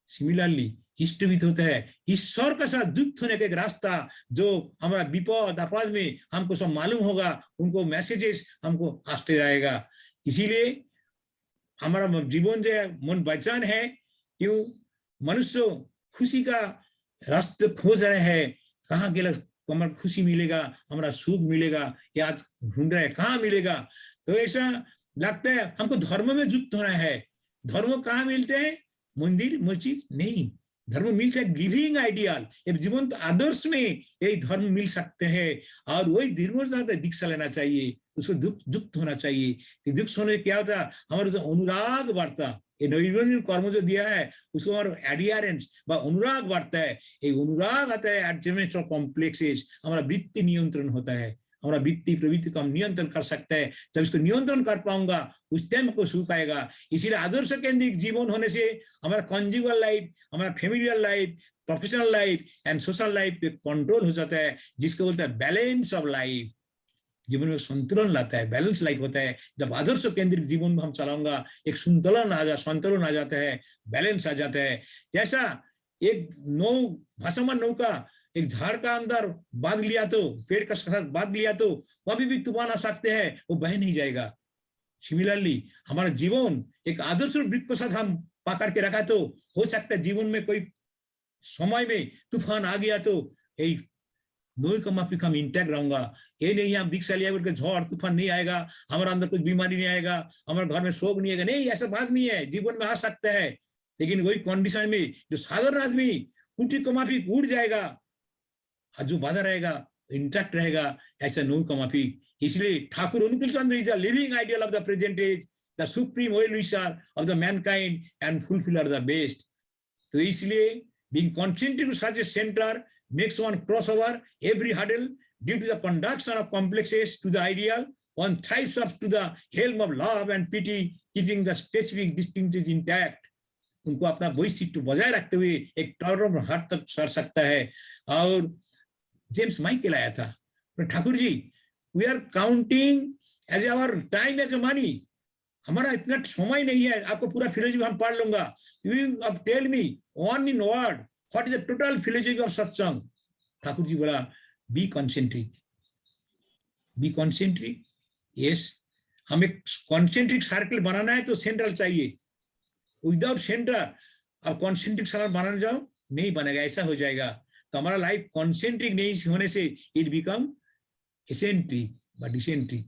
Speaker 3: सिमिलरली इष्टविधि होता है ईश्वर का साथ युक्त होने का एक रास्ता, जो हमारा विपद आपाद में हमको सब मालूम होगा, उनको मैसेजेस हमको आते रहेगा। इसीलिए हमारा जीवन जो है मन बेचैन है, क्यों? मनुष्य खुशी का रास्ते खोज रहे हैं, कहाँ गया तो हमारा खुशी मिलेगा, हमारा सुख मिलेगा, ये आज ढूंढ रहे हैं कहाँ मिलेगा। तो ऐसा लगता है हमको धर्म में युक्त होना है। धर्म कहाँ मिलते हैं? मंदिर मस्जिद नहीं, धर्म मिलता है लिविंग आइडियल, एक जीवंत आदर्श में यही धर्म मिल सकते हैं। और वही धर्म का दीक्षा लेना चाहिए, उसको युक्त होना चाहिए। कि युक्त होने क्या होता है? हमारा जो अनुराग बढ़ता, ये नैर्मल्य कर्म जो दिया है उसको हमारा एडियरेंस বা अनुराग बढ़ता है। ये अनुराग आता है एडजस्टमेंट ऑफ कॉम्प्लेक्सेस, हमारा वृत्ति नियंत्रण होता है, हमारा वृत्ति प्रवृत्ति को हम नियंत्रण कर सकते हैं। जब इसको नियंत्रण कर पाऊंगा उस टाइम को सुख आएगा। इसीलिए आदर्श केंद्रित जीवन होने से हमारा कॉन्जुगल लाइफ, हमारा familial life, professional life and social life पे कंट्रोल हो जाता है, जिसको बोलते हैं बैलेंस ऑफ लाइफ। जीवन में संतुलन लाता है, बैलेंस लाइफ होता है। जब आदर्श केंद्रित जीवन में हम चलाऊंगा एक संतुलन आ जाता है, बैलेंस आ जाता है। जैसा एक भासमान नौका एक झाड़ का अंदर बांध लिया तो, पेड़ का साथ बांध लिया तो कभी भी तूफान आ सकते हैं, वो बह नहीं जाएगा। सिमिलरली हमारा जीवन एक आदर्श वृत्त के साथ हम पकड़ के रखा तो हो सकता है जीवन में कोई समय में तूफान आ गया तो यही नोई का माफिक हम इंटैक्ट रहूंगा। ये नहीं हम दीक्षा लिया बोल के झड़ तूफान नहीं आएगा, हमारा अंदर कुछ बीमारी नहीं आएगा, हमारे घर में शोक नहीं आएगा, नहीं, ऐसा बात नहीं है। जीवन में आ सकता है, लेकिन वही कंडीशन में जो साधारण आदमी कुटी को माफिक उड़ जाएगा और जो बाधा रहेगा इंटैक्ट रहेगा, ऐसा नोई का माफिक। इसलिए Thakur Anukul Chandra is the living ideal of the present age, the supreme well wisher of the mankind and fulfiller the best. तो इसलिए being concentric to such a center makes one cross over every hurdle due to the conduction of complexes to the ideal. One thrives up to the helm of love and pity, keeping the specific distinctives intact. उनको अपना वैशिष्ट्य बजाय रखते हुए एक term हद तक sir सकता है। और जेम्स माइकल आया था, Thakur ji we are counting as our time as a money, हमारा इतना समय नहीं है आपको पूरा फिलोसफी हम पढ़ लूंगा। You tell me one in word, what is the total philosophy of satsang? Thakur ji बोला be concentric, be concentric. Yes, हम एक concentric सर्कल बनाना है तो सेंट्रल चाहिए। विदाउट सेंटर अब कॉन्सेंट्रिक सर्कल बनाना जाओ नहीं बनेगा, ऐसा हो जाएगा। तो हमारा लाइफ कॉन्सेंट्रिक नहीं होने से इट बिकम एसेंट्रिक বা डिसेंट्रिक,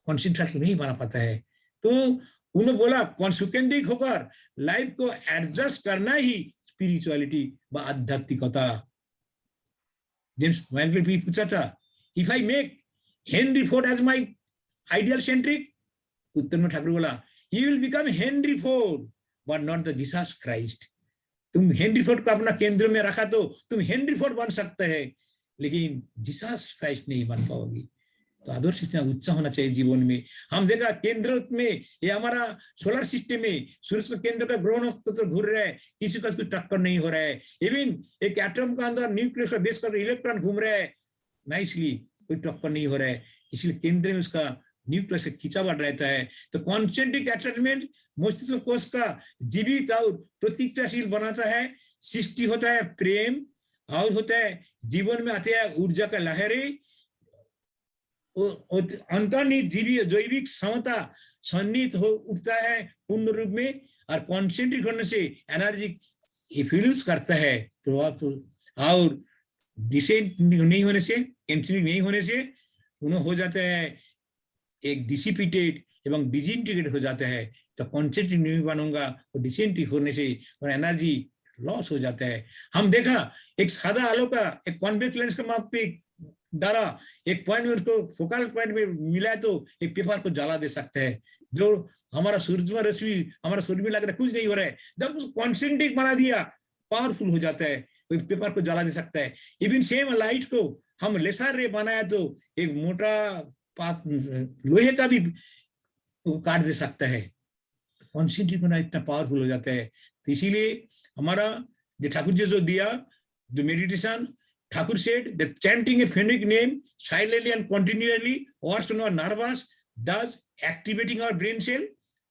Speaker 3: कॉन्सेंट्रिक नहीं बना पाता है। तो उन्होंने बोला कॉन्सेंट्रिक होकर लाइफ को एडजस्ट करना ही स्पिरिचुअलिटी व आध्यात्मिकता। जेम्स माइकल भी पूछा था, if I make Henry Ford as my ideal centric, उत्तर में ठाकुर बोला you will become Henry Ford but not the Jesus Christ. तुम हेनरी फोर्ड को अपना केंद्र में रखा तो तुम हेनरी फोर्ड बन सकते हैं, लेकिन जीसस क्राइस्ट नहीं बन पाओगी। तो आदर्श इतना उच्च होना चाहिए जीवन में। हम देखा केंद्र में ये हमारा सोलर सिस्टम में सूर्य का केंद्र का ग्रह नक्षत्र घूर रहा है, किसी का कुछ टक्कर नहीं हो रहा है। इवन एक एटम का अंदर न्यूक्लियस का बेस कर इलेक्ट्रॉन घूम रहा है, नाइसली कोई टक्कर नहीं हो रहा है, इसलिए केंद्र में उसका न्यूक्लियस से खिंचावट रहता है। तो कॉन्सेंट्रिक अटैचमेंट मस्तिष्क कोश का जीवित और प्रतिक्रियाशील बनाता है। सृष्टि होता है प्रेम और होता है जीवन में आते हैं ऊर्जा का लहरें, अंतर्निहित जीवी जैविक क्षमता सन्निहित हो उठता है पूर्ण रूप में। और कॉन्सेंट्रिक होने से एनर्जी इफ्यूज करता है प्रभाव, और डिसेंट नहीं होने से, कंटिन्यू नहीं होने से उन्हें हो जाता है एक डिसिपिटेड एवं डिजिंटीग्रेट हो जाता है। तो कॉन्सेंट्रिक नहीं बनूंगा और डिसेंट्रिक होने से और एनर्जी लॉस हो जाता है। हम देखा एक सादा आलो का एक कॉन्वेक्स लेंस का मापिक द्वारा एक पॉइंट में उसको फोकल पॉइंट में मिला तो एक पेपर को जला दे सकते हैं। जो हमारा सूरज रश्मि हमारा सूर्य में लग रहा है कुछ नहीं हो रहा है, जब उसको कॉन्सेंट्रिक बना दिया पावरफुल हो जाता है, कोई पेपर को जला दे सकता है। इवन सेम लाइट को हम लेसर रे बनाया तो एक मोटा लोहे का भी काट दे सकता है। कॉन्सेंट्रिक होना इतना पावरफुल हो जाता है। तो इसीलिए हमारा जो ठाकुर जी जो दिया जो meditation, Thakur said that chanting a phonic name silently and continually works on our nervous, thus activating our brain cell.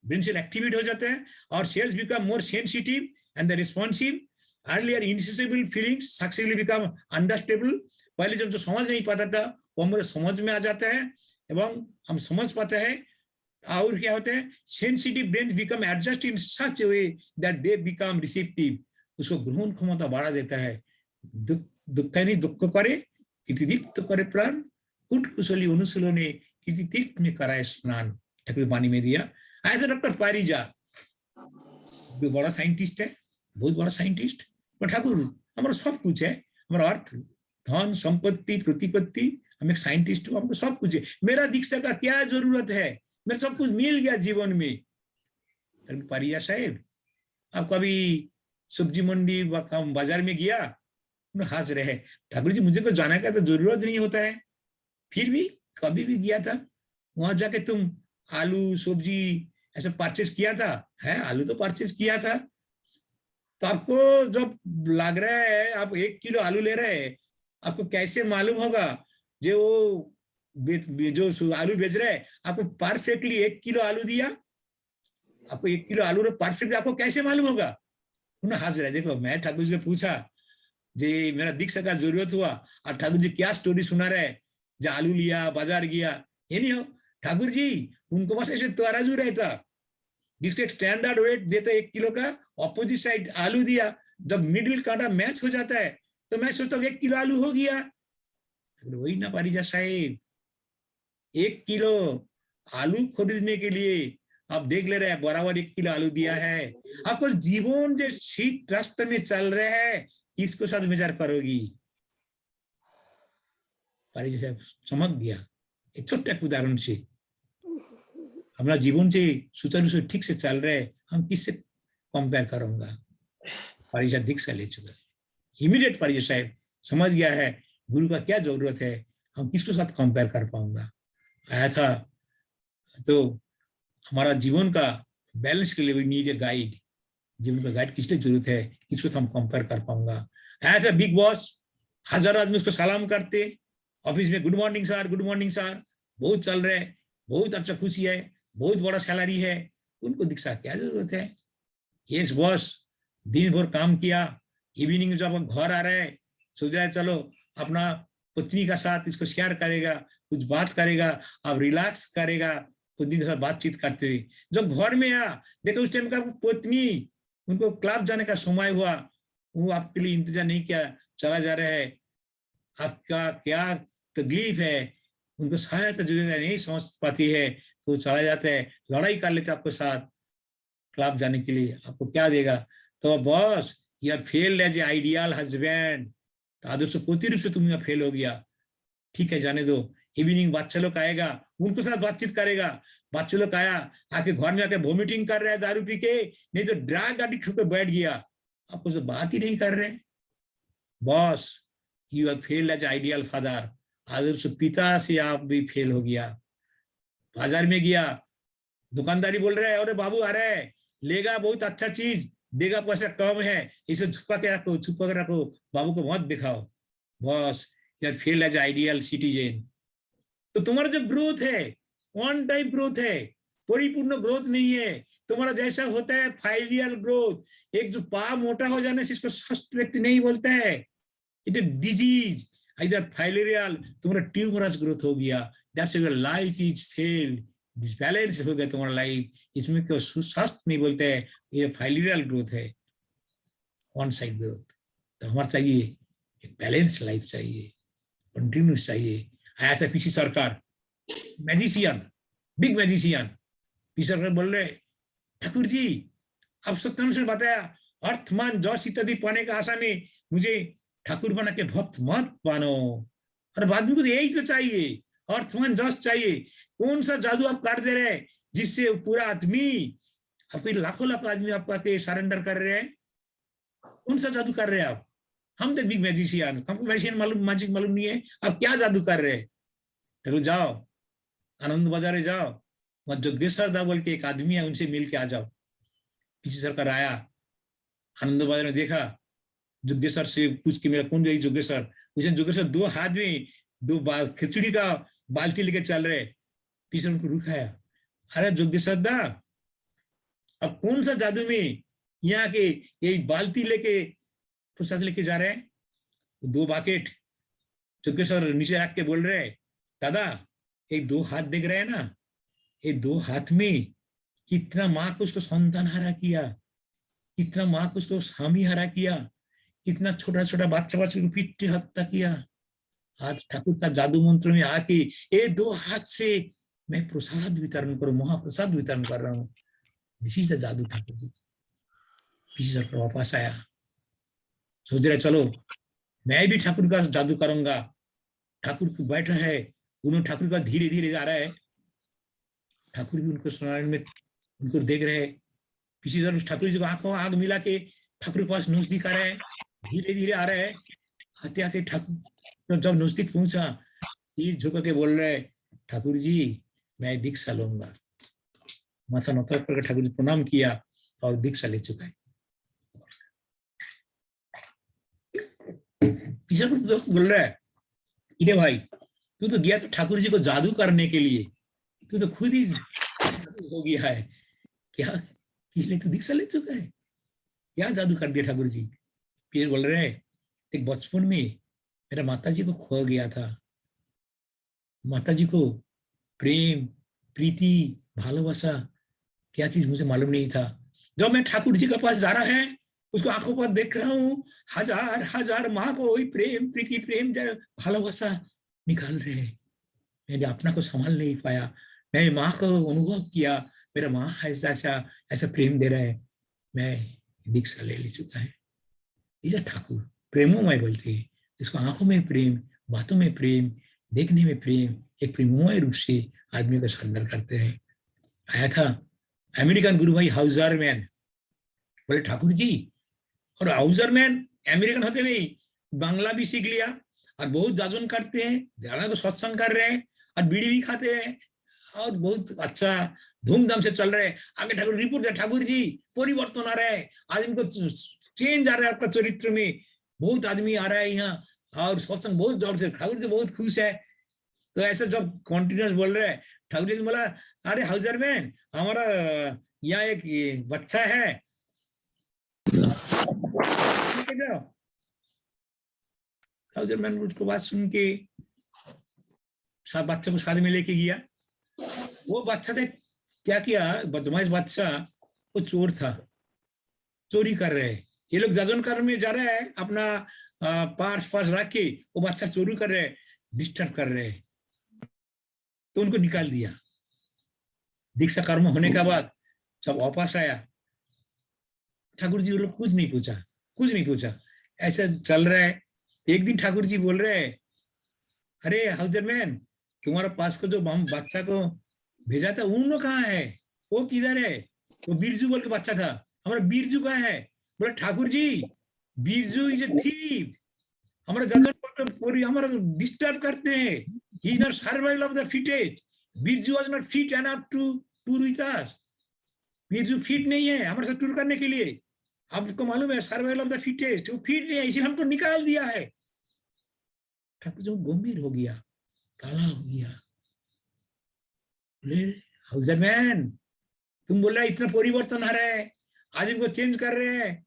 Speaker 3: Brain cell activate हो जाता है और cells become more sensitive and the responsive. Earlier inaccessible feelings successively become understandable. पहले जब जो समझ नहीं पाता था वो हमारे समझ में आ जाता है एवं हम समझ पाते हैं। और क्या होता है, sensitive brains become adjust in such a way that they become receptive. उसको ग्रहण क्षमता बढ़ा देता है। दुख दुख करे कीर्तिदीप्त करे प्राण, कूट कुशली अनुशीलने कीर्तितीर्थ में कराए स्नान। ठाकुर वाणी में दिया। आया था डॉक्टर पारिजात, जो बड़ा साइंटिस्ट है, बहुत बड़ा साइंटिस्ट। पर ठाकुर हमारा सब कुछ है, हमारा अर्थ, धन, संपत्ति, प्रतिपत्ति, हम एक साइंटिस्ट हूँ, हमको सब कुछ है। मेरा दीक्षा का क्या जरूरत है, मेरा सब कुछ मिल गया जीवन में। पारिजा साहेब, आप कभी सब्जी मंडी बाजार में गया, हंस रहे, ठाकुर जी मुझे तो जाने का तो जरूरत नहीं होता है, फिर भी कभी भी गया था वहां जाके तुम आलू सब्जी ऐसा परचेज किया था? है, आलू तो परचेज किया था। तो आपको जब लग रहा है आप 1 किलो आलू ले रहे हैं, आपको कैसे मालूम होगा जो वो जो आलू बेच रहे हैं आपको परफेक्टली 1 किलो आलू दिया? आपको 1 किलो आलू परफेक्ट आपको कैसे मालूम होगा? उन्हें हंस रहे। देखो, मैं ठाकुर जी से पूछा जी मेरा दीक्षा का जरूरत हुआ, और ठाकुर जी क्या स्टोरी सुना रहे, जो आलू लिया बाजार गया, ये नहीं हो ठाकुर जी। उनको बस ऐसे तराजू रहता, जिसके स्टैंडर्ड वेट देता 1 किलो का, ऑपोजिट साइड आलू दिया, जब मिडिल कांटा मैच हो जाता है तो मैं सोचता हूँ 1 किलो आलू हो गया। वही ना पारिजा साहेब, 1 किलो आलू खरीदने के लिए आप देख ले रहे हैं बराबर 1 किलो आलू दिया है। आपको जीवन जो ठीक रास्ते में चल रहे हैं, इसको साथ मेजर करोगी। पारिजा साहब चमक गया एक छोटा उदाहरण से। हमारा जीवन से सुचारू से ठीक से चल रहे, हम किससे कंपेयर करूंगा? पारिजा दीक्षा ले चुका, इमीडिएट पारिजा साहब समझ गया है गुरु का क्या जरूरत है, हम किसके साथ कंपेयर कर पाऊंगा। आया था तो हमारा जीवन का बैलेंस के लिए वी नीड ए गाइड। जीवन का गाइड किसकी जरूरत है, किसको हम कंपेयर कर पाऊंगा। आया था बिग बॉस, हजारों आदमी उसको सलाम करते, ऑफिस में good morning sir, good morning sir, बहुत चल रहे, बहुत अच्छा खुशी है, बहुत बड़ा सैलरी है, उनको दीक्षा क्या जरूरत है? यस बॉस, दिन भर काम किया, इवनिंग जब घर आ रहे सोच रहे चलो अपना पत्नी का साथ इसको शेयर करेगा, कुछ बात करेगा, अब रिलैक्स करेगा, कुछ दिन के साथ बातचीत करते हुए जब घर में आ देखो उस टाइम का पत्नी उनको क्लब जाने का समय हुआ, वो आपके लिए इंतजार नहीं किया, चला जा रहा है, आपका क्या तकलीफ है, उनको सहायता जरूरत नहीं समझ पाती है तो चला जाता है, लड़ाई कर लेते आपके साथ क्लब जाने के लिए, आपको क्या देगा? तो boss you are failed as a ideal husband, तो आदर्श पति रूप से तुम यहाँ फेल हो गया। ठीक है जाने दो, इवनिंग बच्चे लोग आएगा, उनके साथ बातचीत करेगा, बच्चे लोग आया आके घर में आके वोमिटिंग कर रहे हैं दारू पी के, नहीं तो ड्रग एडिक्ट होकर बैठ गया, आपको से बात ही नहीं कर रहे। Boss you are failed as ideal father, आदर्श पिता से आप भी फेल हो गया। बाजार में गया, दुकानदारी बोल रहे हैं अरे बाबू आ रहे हैं, लेगा बहुत अच्छा चीज देगा, पैसा कम है, इसे छुपा के रखो, छुपा के रखो, बाबू को मत दिखाओ। Boss you are failed as ideal citizen. तो तुम्हारा जो ग्रोथ है वन टाइप ग्रोथ है, परिपूर्ण ग्रोथ नहीं है। तुम्हारा जैसा होता है फाइलियल ग्रोथ, एक जो पा मोटा हो जाने से इसको स्वस्थ व्यक्ति नहीं बोलता है, इट इज डिजीज, इधर फाइलेरियल तुम्हारा ट्यूमरस ग्रोथ हो गया, that's your life is failed, disbalance हो गया तुम्हारा लाइफ, इसमें क्यों सुस्वास्थ्य नहीं बोलते हैं, ये फाइलेरियल ग्रोथ है, वन साइड ग्रोथ। तो हमारा चाहिए एक बैलेंस लाइफ चाहिए, कंटिन्यूस चाहिए। आया था पीसी सरकार, मैजिशियन, बिग मैजिशियन, पीसी सरकार बोल रहे ठाकुर जी आप सत्यानुष ने बताया अर्थमान जस इत्यादि पाने का आशा में मुझे ठाकुर बना के भक्त मत मानो। अरे आदमी को यही तो चाहिए, अर्थमान जस चाहिए। कौन सा जादू आप कर दे रहे हैं जिससे पूरा आदमी, आपके लाखों लाख आदमी आपका के सरेंडर कर रहे हैं? कौन सा जादू कर रहे हैं आप? हम तो बिग मैजिशियन, हमको मैजिशियन मालूम, मैजिक मालूम नहीं है, आप क्या जादू कर रहे हैं? चलो जाओ आनंद बाजारे जाओ, वहां जोगेश्वर दा बोल के एक आदमी है, उनसे मिल के आ जाओ। पीछे सरकार आया, आनंद बाजार में देखा, जोगेश्वर से पूछ के मेरा कौन रही जोगेश्वर, उसे जोगेश्वर 2 हाथ में 2 खिचड़ी का बाल्टी लेके चल रहे, पीछे उनको रुकाया, अरे जोगेश्वर दा अब कौन सा जादू में यहाँ के ये बाल्टी लेके प्रसाद लेके जा रहे हैं? 2 बाकेट जोगेश्वर नीचे रख के बोल रहे दादा ये 2 हाथ देख रहे हैं ना, ये 2 हाथ में कितना माँ को उसको संतान हरा किया, कितना माँ को उसको स्वामी हरा किया, कितना छोटा छोटा बच्चा को पीट हत्या किया, आज ठाकुर का जादू मंत्र में आके ये 2 हाथ से मैं प्रसाद वितरण करूं, महाप्रसाद वितरण कर रहा हूँ। दिस इज द जादू ठाकुर जी। पीछे वापस आया, सोच रहे चलो मैं भी ठाकुर का जादू करूंगा। ठाकुर बैठा है, उन्होंने ठाकुर का धीरे धीरे जा रहा है। ठाकुर भी उनको सुनाने में उनको देख रहे हैं। पीछे जब ठाकुर जी को आंख मिला के ठाकुर के पास नजदीक आ रहे हैं, धीरे धीरे आ रहे हैं। आते आते ठाकुर तो जब नजदीक पहुंचा, ये झुक के बोल रहे, ठाकुर जी मैं दीक्षा लूंगा। माथा नतक करके ठाकुर जी प्रणाम किया और दीक्षा ले चुका है। पीछे कुछ दोस्त बोल रहा है, इरे भाई तू तो गया तो ठाकुर जी को जादू करने के लिए, तू तो खुद ही हो गया है क्या? इसलिए तू दीक्षा ले चुका है, क्या जादू कर दिया ठाकुर जी? फिर बोल रहे एक बचपन में मेरा माता जी को खो गया था। माता जी को प्रेम, प्रीति, भालोबासा क्या चीज मुझे मालूम नहीं था। जब मैं ठाकुर जी के पास जा रहा है, उसको आंखों पर देख रहा हूँ, हजार हजार माँ को वही प्रेम, प्रीति, प्रेम, भालोबासा निकाल रहे हैं। मैंने अपना को संभाल नहीं पाया। मैंने माँ को अनुभव किया, मेरा माँ ऐसा प्रेम दे रहा है। मैं दीक्षा ले चुका है। ये ठाकुर प्रेमोमय बोलते हैं इसको। आंखों में प्रेम, बातों में प्रेम, देखने में प्रेम, एक प्रेमोमय रूप से आदमी को संदर करते हैं। आया था अमेरिकन गुरु भाई हाउजरमैन, बोले ठाकुर जी, और हाउजरमैन अमेरिकन होते नहीं, बांग्ला भी सीख लिया और बहुत जाजन करते हैं, ज्यादा तो सत्संग कर रहे हैं और बीड़ी भी खाते हैं और बहुत अच्छा धूमधाम से चल रहे हैं। आगे ठाकुर रिपोर्ट दिया, ठाकुर जी परिवर्तन आ रहा है, आदमी को चेंज आ रहा है, आपका चरित्र में बहुत आदमी आ रहा है यहाँ और सत्संग बहुत जोर से। ठाकुर जी बहुत खुश है। तो ऐसे जब कॉन्टिन्यूस बोल रहे हैं, ठाकुर जी बोला, अरे हाउजरमैन हमारा यहाँ एक बच्चा है, जाओ। हाउजरमैन उसको बात सुन के सब बच्चे को शादी में लेके गया। वो बच्चा ने क्या किया, बदमाश बच्चा, वो चोर था, चोरी कर रहे हैं। ये लोग जाजन कर में जा रहे हैं, अपना पार्स रख के वो बच्चा चोरी कर रहे हैं, डिस्टर्ब कर रहे हैं। तो उनको निकाल दिया। दीक्षा कर्म होने के बाद जब वापस आया, ठाकुर जी लोग कुछ नहीं पूछा, ऐसे चल रहा है। एक दिन ठाकुर जी बोल रहे हैं, अरे हाउजरमैन तुम्हारे पास को जो हम बच्चा को भेजा था उन लोग कहाँ है, वो किधर है? वो बिरजू बोल के बच्चा था, हमारा बिरजू कहाँ है? बोले Thakur ji Birju is a thief, हमारा जाजन पूरी हमारा डिस्टर्ब करते हैं। He is not survival of the fittest. Birju was not fit enough to tour with us. Birju fit नहीं है हमारे साथ टूर करने के लिए। आपको मालूम है सर्वाइवल ऑफ द फिटेस्ट, वो फिट नहीं है, इसीलिए हमको निकाल दिया है। ठाकुर जी गंभीर हो गया, काला हो गया। हाउजरमैन तुम बोल रहा है इतना परिवर्तन आ रहा है, आज इनको चेंज कर रहे हैं,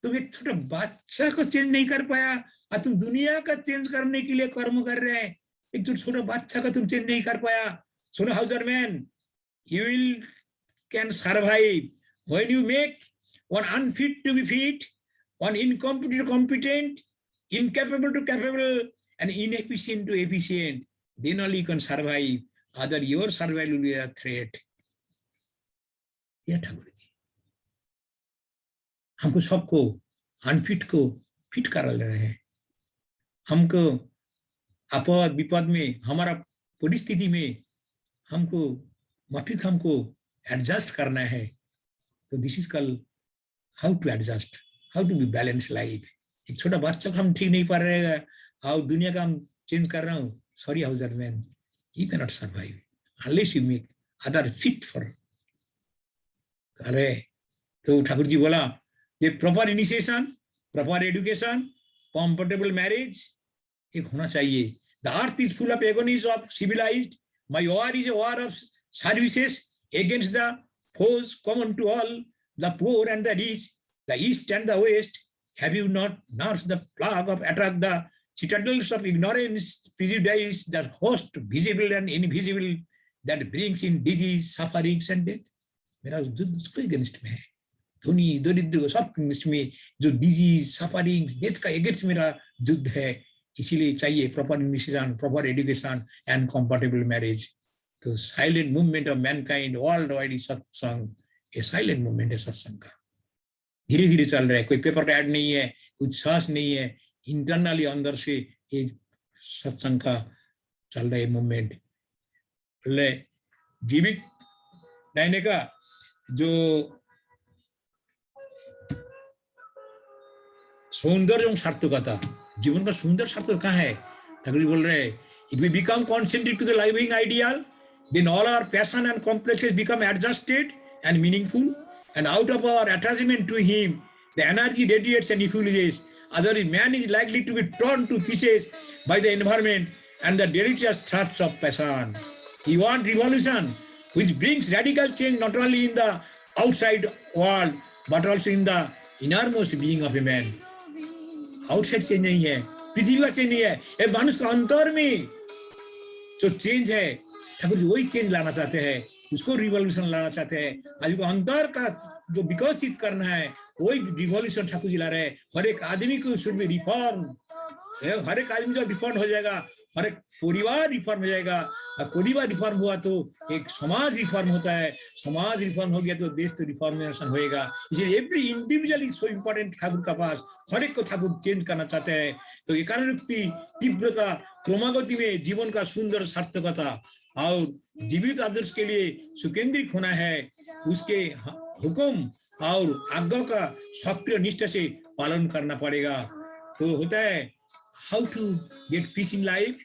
Speaker 3: तुम एक छोटा बच्चा को चेंज नहीं कर पाया और तुम दुनिया का चेंज करने के लिए कर्म कर रहे हैं। एक छोटा बच्चा का तुम चेंज नहीं कर पाया। सुनो हाउजरमैन, you will can survive when you make one unfit to be fit, one incompetent to competent, incapable to capable, and inefficient to efficient. Then only you can survive. Other your survival will be a threat. यह ठाकुर जी हमको सबको unfit को fit करा रहे हैं। हमको आपद विपद में, हमारा परिस्थिति में हमको माफिक हमको एडजस्ट करना है। तो this is called how to adjust, how to be balance life. एक छोटा बच्चा को हम ठीक नहीं पा रहे और दुनिया का हम चेंज कर रहा हूँ। Sorry Hauserman, you can not survive unless you make other fit for. अरे तो ठाकुर जी बोला ये proper initiation, proper education, comfortable marriage एक होना चाहिए। The earth is full of agonies of civilised, my war is a war of services against the foes common to all, the poor and the rich, the east and the west. Have you not nursed the plague of attack, the citadels of ignorance, prejudice, the host visible and invisible that brings in disease, sufferings and death? मेरा युद्ध उसके against में है, धनी दरिद्र सब against में जो डिजीज, सफरिंग, डेथ का अगेंस्ट मेरा युद्ध है। इसीलिए चाहिए proper initiation, proper education and comfortable marriage. तो silent movement of mankind world wide is satsang, ये साइलेंट मूवमेंट है सत्संग का, धीरे धीरे चल रहा है, कोई पेपर का ऐड नहीं है, कुछ साहस नहीं है, इंटरनली अंदर से ये सत्संग का चल रहा है मूवमेंट। जीवित रहने का जो सौंदर्य और सार्थकता, जीवन का सुंदर सार्थक कहाँ है? ठाकुर जी बोल रहे हैं, if we become concentrated to the living ideal, then all our passion and complexes become adjusted and meaningful, and out of our attachment to him, the energy radiates and effuses. Otherwise, man is likely to be torn to pieces by the environment and the deleterious thrusts of passion. He wants revolution, which brings radical change not only in the outside world, but also in the innermost being of a man. Outside change नहीं है, पृथ्वी का change नहीं है, ये मानुष का अंतर में जो चेंज है, ठाकुर जी वही चेंज लाना चाहते हैं, उसको रिवॉल्यूशन लाना चाहते हैं। आज को अंतर का जो विकसित करना है वही रिवॉल्यूशन ठाकुर जी ला रहे हैं। हर एक आदमी को शुड बी रिफॉर्म, हर एक आदमी जब रिफॉर्म हो जाएगा, हर एक परिवार रिफॉर्म हो जाएगा, और परिवार रिफॉर्म हुआ तो एक समाज रिफॉर्म होता है, समाज रिफॉर्म हो गया तो देश तो रिफॉर्मेशन होएगा। इसलिए every individual is so important Thakur का पास, हर एक को ठाकुर चेंज करना चाहते हैं। तो एकाग्रता, तीव्रता, क्रमागति में जीवन का सुंदर सार्थकता और जीवित आदर्श के लिए सुकेंद्रित होना है, उसके हुक्म और आज्ञा का सक्रिय निष्ठा से पालन करना पड़ेगा। तो होता है how to get peace in life,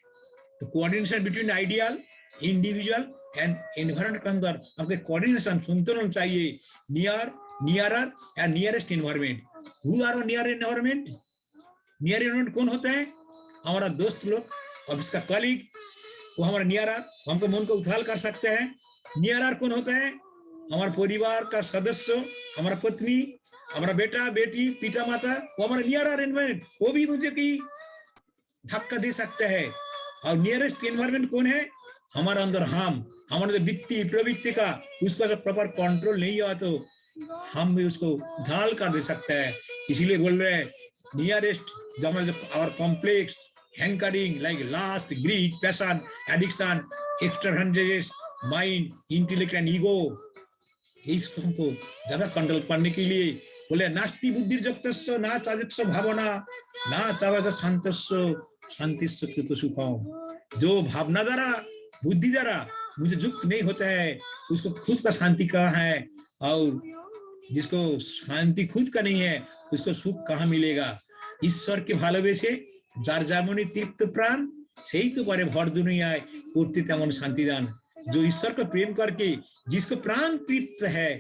Speaker 3: तो coordination between ideal, individual and environment के अंदर हमको कोऑर्डिनेशन, संतुलन चाहिए। Nearer and nearest environment, who are near environment? Near environment कौन होता है? हमारा दोस्त लोग, ऑफिस का कलीग, वो हमारा नियरर, हमको मन को उथाल कर सकते हैं। नियरर कौन होता है? हमारा परिवार का सदस्य, हमारा पत्नी, हमारा बेटा बेटी, पिता माता, वो हमारा नियरर एनवायरनमेंट, वो भी मुझे की धक्का दे सकते हैं। और नियरेस्ट एनवायरनमेंट कौन है? हमारा अंदर हमारा जो वृत्ति प्रवृत्ति का उसका जब प्रॉपर कंट्रोल नहीं हुआ तो हम भी उसको ढाल कर दे सकते हैं। इसीलिए बोल रहे हैं नियरेस्ट जो हमारे our complex hankering like lust, greed, passion, addiction, extravagance, mind, intellect and ego, इसको हमको ज्यादा कंट्रोल करने के लिए बोले नास्ति बुद्धि जगतस्य ना चाजस्य भावना ना चावच शांतस्य शांतिस्य कृत सुखम। जो भावना द्वारा, बुद्धि द्वारा मुझे युक्त नहीं होता है, उसको खुद का शांति कहाँ है? और जिसको शांति खुद का नहीं है उसको सुख कहाँ मिलेगा? ईश्वर के ভালোবেসে যার যেমনই তৃপ্ত प्राण সেই तो পারে ভর দুনিয়ায় করতে তেমন শান্তি দান। जो ईश्वर को प्रेम करके जिसको प्राण तृप्त है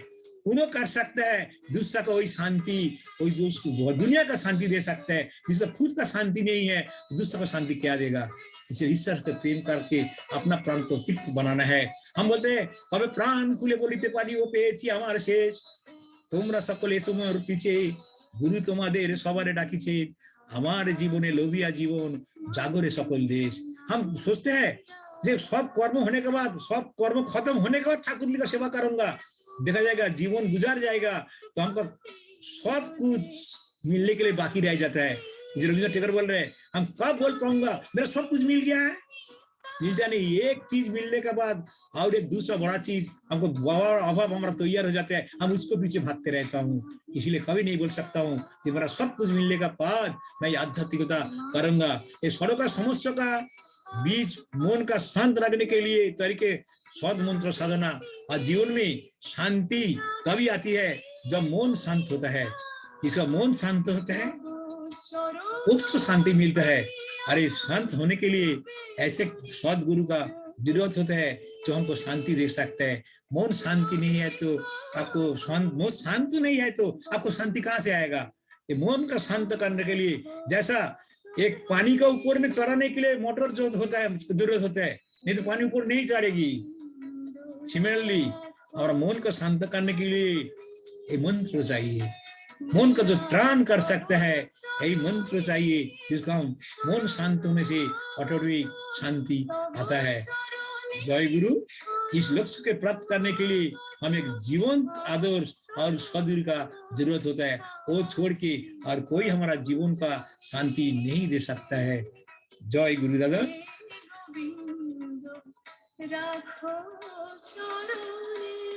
Speaker 3: उन्हों कर सकता है दूसरा को वही शांति, वही जो उसको दुनिया का शांति दे सकता है। जिसका खुद का शांति नहीं है दूसरा को शांति क्या देगा? इसलिए ईश्वर को प्रेम करके अपना प्राण को तृप्त बनाना है। हम बोलते हैं कभी प्राण खुले बोलिते पारी वो पेয়েছি আমার শেষ, তোমরা সকলে সময়ের পিছে গুরু তোমাদের সবারে ডাকিছে, আমার জীবনে লোভিয়া জীবন জাগরে সকল देश। हम सोचते हैं जब सब कर्म होने के बाद, सब कर्म खत्म होने के बाद ठाकुर जी का सेवा करूंगा, देखा जाएगा जीवन गुजार जाएगा तो हमको सब कुछ मिलने के लिए बाकी रह जाता है। रविंद्र टेगर बोल रहे हैं हम कब बोल पाऊंगा मेरा सब कुछ मिल गया है? मिलता नहीं। एक चीज मिलने के बाद और एक दूसरा बड़ा चीज हमको अभाव हमारा तैयार हो जाता है, हम उसको पीछे भागते रहता हूँ। इसलिए कभी नहीं बोल सकता हूँ कि मेरा सब कुछ मिलने का बाद मैं आध्यात्मिकता करूंगा। ये सड़ों का समस्या का बीच मन का शांत रखने के लिए तरीके सद मंत्र साधना, और जीवन में शांति तभी आती है जब मन शांत होता है। इसका मन शांत होता है उसको शांति मिलता है। अरे शांत होने के लिए ऐसे सदगुरु का जरूरत होता है जो हमको शांति दे सकता है। मन शांति नहीं है तो आपको मन शांत नहीं है तो आपको शांति कहाँ से आएगा? ये मन का शांत करने के लिए जैसा एक पानी का ऊपर में चढ़ाने के लिए मोटर जो होता है जरूरत होता है, नहीं तो पानी ऊपर नहीं चढ़ेगी। सिमिलरली और मन को शांत करने के लिए ये मंत्र चाहिए। मन का जो त्राण कर सकता है यही मंत्र चाहिए, जिसको हम मन शांत होने से ऑटोमेटिक शांति आता है। जय गुरु। इस लक्ष्य के प्राप्त करने के लिए हम एक जीवंत आदर्श और सदगुरु का जरूरत होता है। वो छोड़ के और कोई हमारा जीवन का शांति नहीं दे सकता है। জয় গুরু দাদা।
Speaker 4: গোবিন্দ রাখো চরণে।